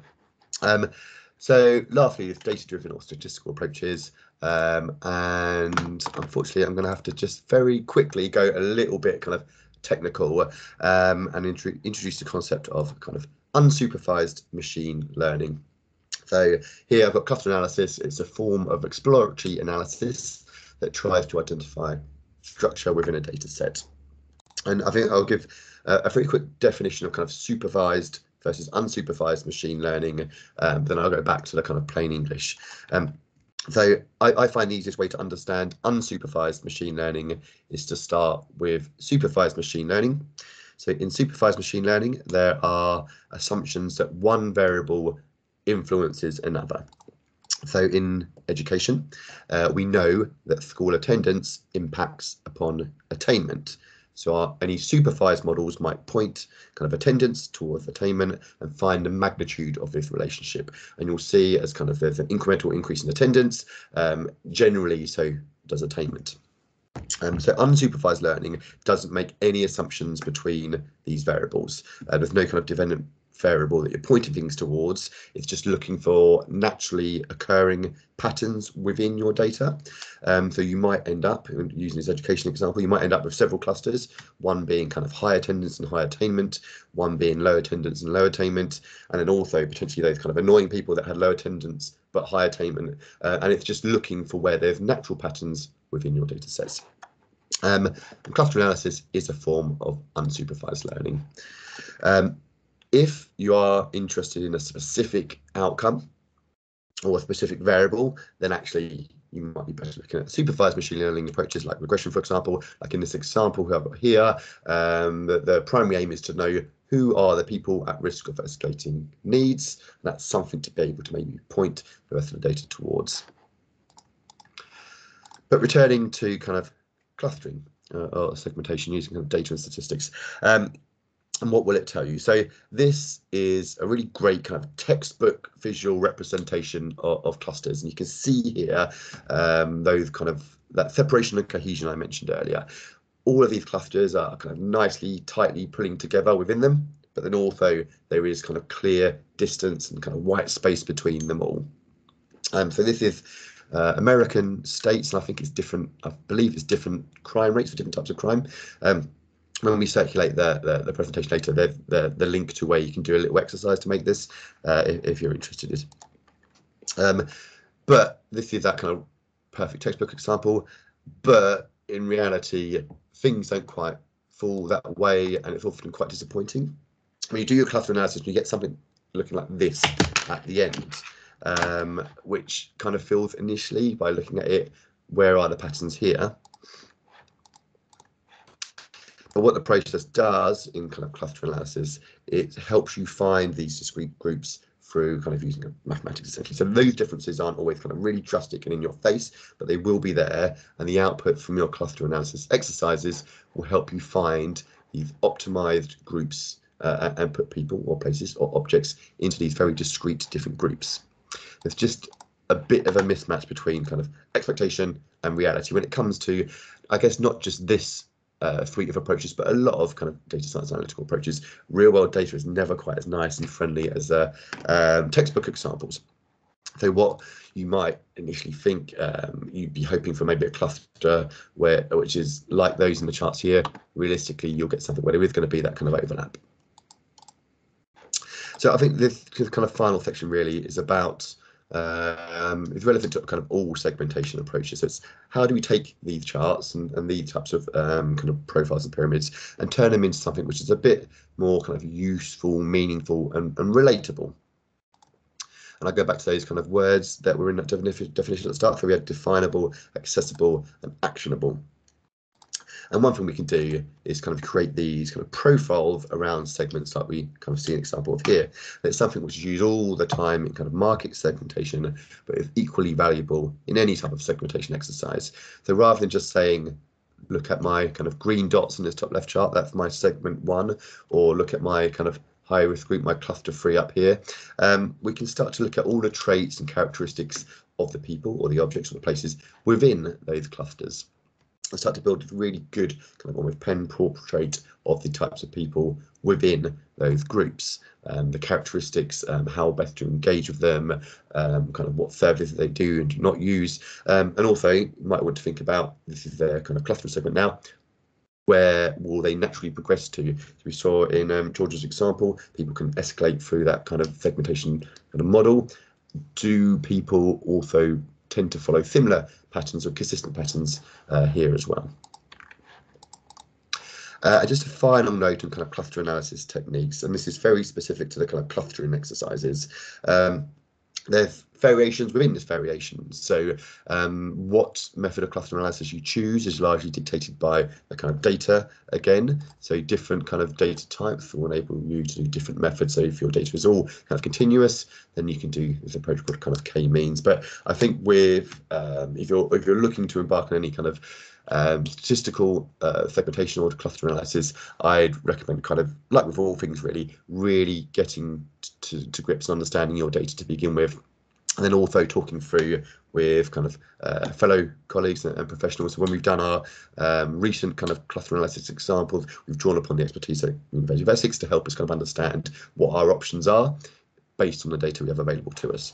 done. So lastly, it's data-driven or statistical approaches. And unfortunately, I'm going to have to just very quickly go a little bit kind of technical and introduce the concept of kind of unsupervised machine learning. So here I've got cluster analysis. It's a form of exploratory analysis that tries to identify structure within a data set. And I think I'll give a very quick definition of kind of supervised versus unsupervised machine learning, then I'll go back to the kind of plain English. So I find the easiest way to understand unsupervised machine learning is to start with supervised machine learning. So in supervised machine learning, there are assumptions that one variable influences another. So in education, we know that school attendance impacts upon attainment. So any supervised models might point kind of attendance towards attainment and find the magnitude of this relationship. And you'll see as kind of there's an incremental increase in attendance, generally so does attainment. So unsupervised learning doesn't make any assumptions between these variables. There's no kind of dependent variable that you're pointing things towards. It's just looking for naturally occurring patterns within your data. So you might end up, using this education example, you might end up with several clusters, one being kind of high attendance and high attainment, one being low attendance and low attainment, and then also potentially those kind of annoying people that had low attendance but high attainment. And it's just looking for where there's natural patterns within your data sets. And cluster analysis is a form of unsupervised learning. If you are interested in a specific outcome or a specific variable, then actually you might be better looking at supervised machine learning approaches like regression, for example. Like in this example we have got here, the primary aim is to know who are the people at risk of escalating needs. That's something to be able to maybe point the rest of the data towards. But returning to kind of clustering or segmentation using kind of data and statistics. And what will it tell you? So this is a really great kind of textbook visual representation of clusters. And you can see here those kind of that separation and cohesion I mentioned earlier. All of these clusters are kind of nicely, tightly pulling together within them. But then also there is kind of clear distance and kind of white space between them all. So this is American states, and I think it's different. I believe it's different crime rates for different types of crime. When we circulate the presentation later, there's the link to where you can do a little exercise to make this, if you're interested. But this is that kind of perfect textbook example. But in reality, things don't quite fall that way, and it's often quite disappointing. When you do your cluster analysis, you get something looking like this at the end, which kind of feels initially by looking at it, where are the patterns here? But what the process does in kind of cluster analysis, it helps you find these discrete groups through kind of using mathematics essentially. So those differences aren't always kind of really drastic and in your face, but they will be there. And the output from your cluster analysis exercises will help you find these optimized groups and put people or places or objects into these very discrete different groups. There's just a bit of a mismatch between kind of expectation and reality when it comes to, I guess, not just this suite of approaches, but a lot of kind of data science analytical approaches. Real world data is never quite as nice and friendly as textbook examples. So what you might initially think, you'd be hoping for maybe a cluster which is like those in the charts here. Realistically, you'll get something where there is going to be that kind of overlap. So I think this kind of final section really is about it's relevant to kind of all segmentation approaches. So it's how do we take these charts and these types of kind of profiles and pyramids and turn them into something which is a bit more kind of useful, meaningful and relatable. And I go back to those kind of words that were in that definition at the start. So we had definable, accessible and actionable. And one thing we can do is kind of create these kind of profiles around segments like we kind of see an example of here. It's something which is used all the time in kind of market segmentation, but is equally valuable in any type of segmentation exercise. So rather than just saying, look at my kind of green dots in this top left chart, that's my segment 1, or look at my kind of high risk group, my cluster 3 up here, we can start to look at all the traits and characteristics of the people or the objects or the places within those clusters. I start to build a really good kind of almost pen portrait of the types of people within those groups, the characteristics, how best to engage with them, kind of what services they do and do not use, and also you might want to think about, this is their kind of cluster segment now, where will they naturally progress to? So we saw in George's example, people can escalate through that kind of segmentation kind of model. Do people also tend to follow similar patterns or consistent patterns here as well? Just a final note on kind of cluster analysis techniques, and this is very specific to the kind of clustering exercises. There's variations within this variation. So what method of cluster analysis you choose is largely dictated by the kind of data again. So different kind of data types will enable you to do different methods. So if your data is all kind of continuous, then you can do this approach called kind of k-means. But I think with if you're looking to embark on any kind of statistical segmentation or cluster analysis, I'd recommend, kind of like with all things really getting to grips and understanding your data to begin with, and then also talking through with kind of fellow colleagues and professionals. So when we've done our recent kind of cluster analysis examples, we've drawn upon the expertise at University of Essex to help us kind of understand what our options are based on the data we have available to us.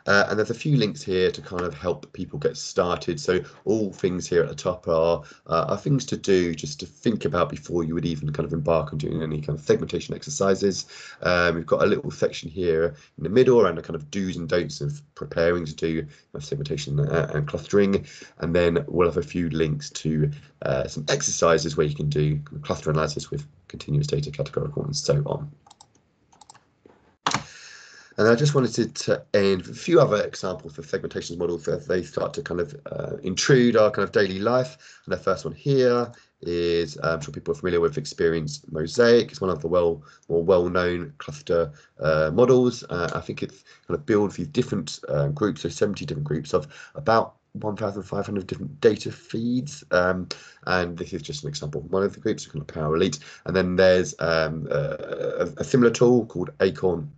And there's a few links here to kind of help people get started. So all things here at the top are things to do, just to think about before you would even kind of embark on doing any kind of segmentation exercises. We've got a little section here in the middle around the kind of do's and don'ts of preparing to do segmentation and clustering. And then we'll have a few links to some exercises where you can do cluster analysis with continuous data, categorical, and so on. And I just wanted to end with a few other examples of segmentation models as they start to kind of intrude our kind of daily life. And the first one here is, I'm sure people are familiar with Experience Mosaic. It's one of the more well-known cluster models. I think it's kind of built these different groups, so 70 different groups of about 1,500 different data feeds, and this is just an example of one of the groups, kind of Power Elite. And then there's a similar tool called Acorn,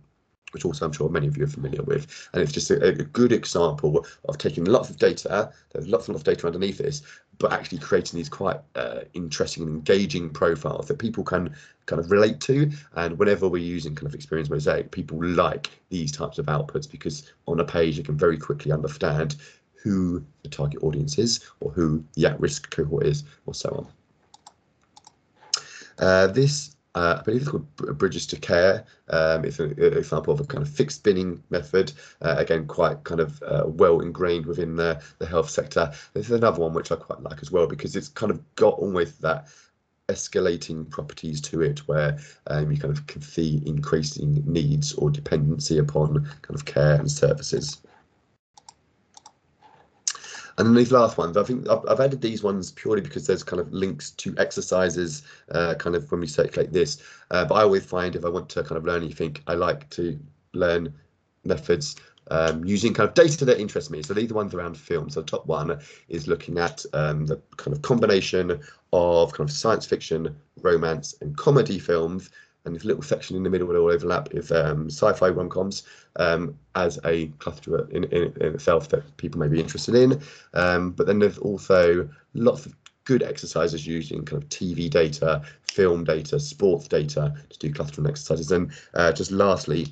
which also I'm sure many of you are familiar with, and it's just a good example of taking lots of data. There's lots and lots of data underneath this, but actually creating these quite interesting and engaging profiles that people can kind of relate to. And whenever we're using kind of Experience Mosaic, people like these types of outputs because on a page you can very quickly understand who the target audience is, or who the at-risk cohort is, or so on. This I believe it's called Bridges to Care. It's an example of a kind of fixed binning method, again quite kind of well ingrained within the health sector. There's another one which I quite like as well because it's kind of got almost that escalating properties to it, where you kind of can see increasing needs or dependency upon kind of care and services. And then these last ones, I think I've added these ones purely because there's kind of links to exercises kind of when we circulate this. But I always find if I want to kind of learn anything, I like to learn methods using kind of data that interests me. So these are ones around film. So the top one is looking at the kind of combination of kind of science fiction, romance and comedy films. And this little section in the middle will all overlap is sci-fi rom-coms as a cluster in itself that people may be interested in. But then there's also lots of good exercises using kind of TV data, film data, sports data to do clustering exercises. And just lastly,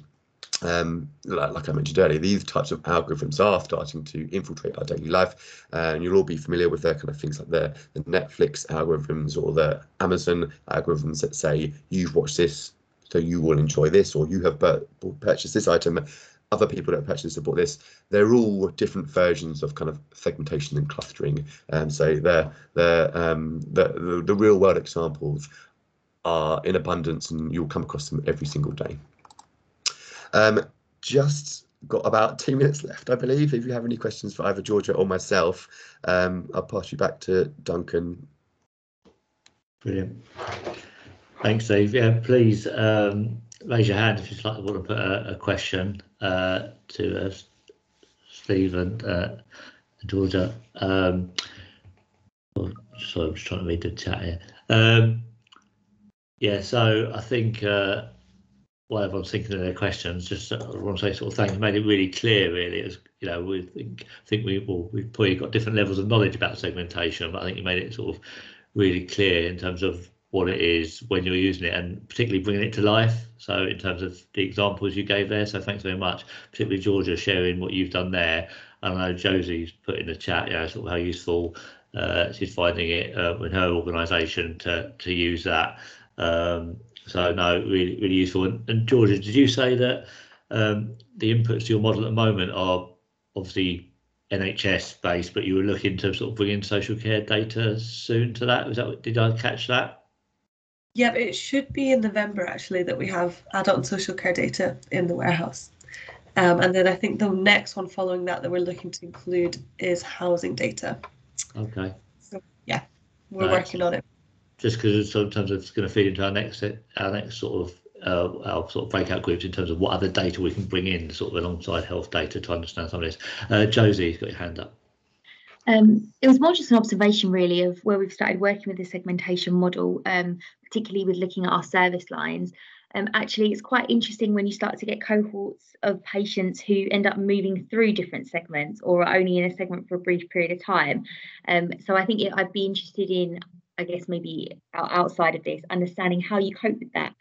like I mentioned earlier, these types of algorithms are starting to infiltrate our daily life, and you'll all be familiar with their kind of things like the Netflix algorithms or the Amazon algorithms that say you've watched this, so you will enjoy this, or you have purchased this item. Other people that have purchased this have bought this. They're all different versions of kind of segmentation and clustering, and so the real world examples are in abundance, and you'll come across them every single day. Just got about 2 minutes left, I believe. If you have any questions for either Georgia or myself, I'll pass you back to Duncan. Brilliant. Thanks, Steve. Yeah, please raise your hand if you'd like to put a question to Steve and Georgia. Sorry, I'm just trying to read the chat here. Yeah, so I think while everyone's thinking of their questions, just I want to say sort of thanks. Made it really clear, really. As you know, we've probably got different levels of knowledge about segmentation, but I think you made it sort of really clear in terms of what it is when you're using it, and particularly bringing it to life. So in terms of the examples you gave there, so thanks very much. Particularly Georgia sharing what you've done there. I know Josie's put in the chat, sort of how useful she's finding it in her organisation to use that. So no, really useful. And Georgia, did you say that the inputs to your model at the moment are obviously NHS based, but you were looking to sort of bring in social care data soon to that. Was that, did I catch that? Yeah, it should be in November actually that we have adult and social care data in the warehouse. And then I think the next one following that we're looking to include is housing data. Okay. So yeah, we're working on it. Just because sometimes it's going to feed into our next sort of our sort of breakout groups in terms of what other data we can bring in sort of alongside health data to understand some of this. Josie's got your hand up. It was more just an observation really of where we've started working with the segmentation model, particularly with looking at our service lines. Actually, it's quite interesting when you start to get cohorts of patients who end up moving through different segments or are only in a segment for a brief period of time. So I think I'd be interested in, I guess, maybe outside of this, understanding how you cope with that.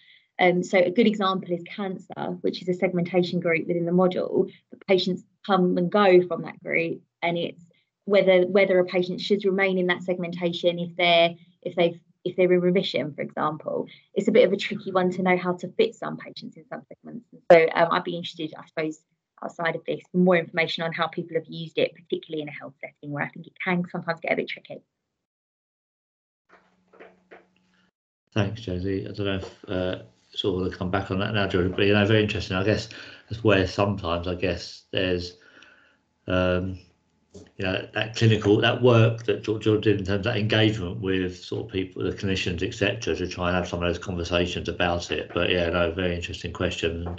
So a good example is cancer, which is a segmentation group within the model. The patients come and go from that group, and it's whether a patient should remain in that segmentation if they're in remission, for example. It's a bit of a tricky one to know how to fit some patients in some segments. So I'd be interested, I suppose, outside of this, for more information on how people have used it, particularly in a health setting where I think it can sometimes get a bit tricky. Thanks, Josie. I don't know if sort of want to come back on that now, Jordan, but very interesting. I guess that's where sometimes there's that clinical, that work that George did in terms of that engagement with sort of people, the clinicians, etc., to try and have some of those conversations about it. But very interesting question, and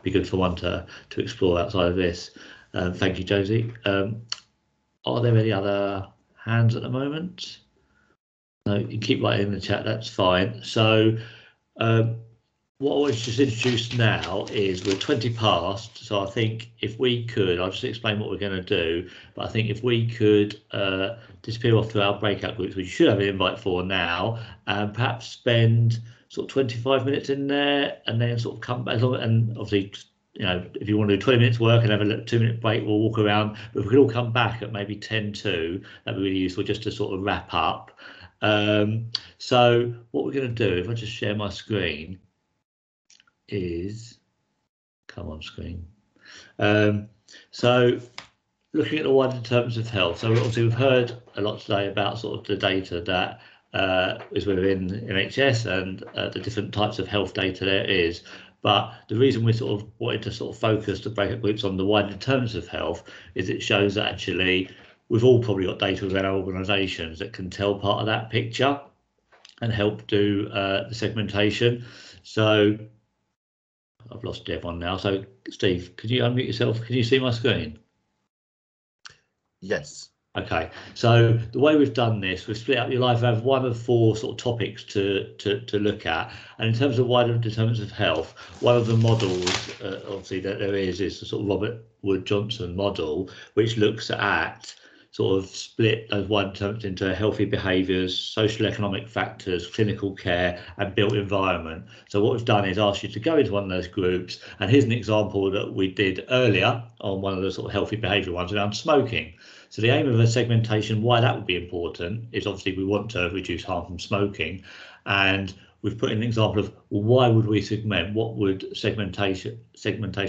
be good for one to explore outside of this. Thank you, Josie. Are there any other hands at the moment? No, you can keep writing in the chat, that's fine. So what I was just introduced now is we're 20 past, so I think if we could, I'll just explain what we're going to do, but I think if we could disappear off to our breakout groups, which you should have an invite for now, and perhaps spend sort of 25 minutes in there and then sort of come back, and obviously, if you want to do 20 minutes work and have a 2-minute break, we'll walk around, but if we could all come back at maybe 10:02, that'd be really useful just to sort of wrap up. So what we're going to do, if I just share my screen, is come on screen. So looking at the wider terms of health. So obviously we've heard a lot today about sort of the data that is within NHS and the different types of health data there is. But the reason we sort of wanted to sort of focus the breakout groups on the wider terms of health is it shows that actually we've all probably got data within our organisations that can tell part of that picture and help do the segmentation. So I've lost everyone now. So Steve, could you unmute yourself? Can you see my screen? Yes. Okay, so the way we've done this, we've split up your life, have one of 4 sort of topics to look at. And in terms of wider determinants of health, one of the models obviously that there is the sort of Robert Wood Johnson model, which looks at sort of split those wider determinants into healthy behaviours, social economic factors, clinical care and built environment. So what we've done is asked you to go into one of those groups, and here's an example that we did earlier on one of the sort of healthy behaviour ones around smoking. So the aim of a segmentation, why that would be important, is obviously we want to reduce harm from smoking, and we've put in an example of why would we segment, what would segmentation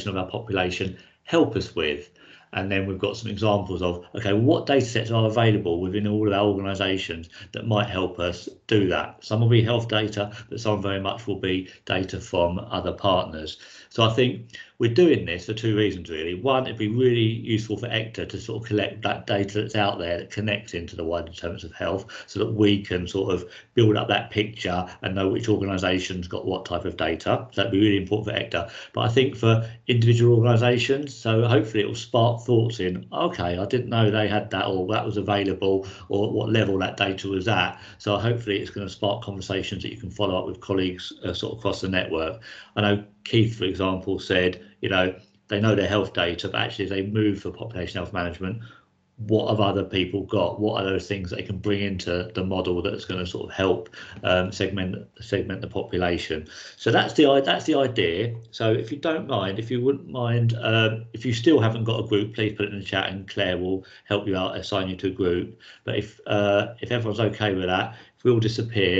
of our population help us with. And then we've got some examples of, okay, what data sets are available within all of our organisations that might help us do that. Some will be health data, but some very much will be data from other partners. So I think we're doing this for 2 reasons, really. One, it'd be really useful for ECTA to sort of collect that data that's out there that connects into the wider determinants of health so that we can sort of build up that picture and know which organisation's got what type of data. So that'd be really important for ECTA. But I think for individual organisations, so hopefully it will spark thoughts in, okay, I didn't know they had that, or that was available, or what level that data was at. So hopefully it's going to spark conversations that you can follow up with colleagues sort of across the network. I know Keith, for example, said, they know their health data, but actually as they move for population health management, what have other people got? What are those things they can bring into the model that's going to sort of help segment the population? So that's the idea. So if you don't mind, if you wouldn't mind, if you still haven't got a group, please put it in the chat, and Claire will help you out, assign you to a group. But if everyone's okay with that, if we all disappear.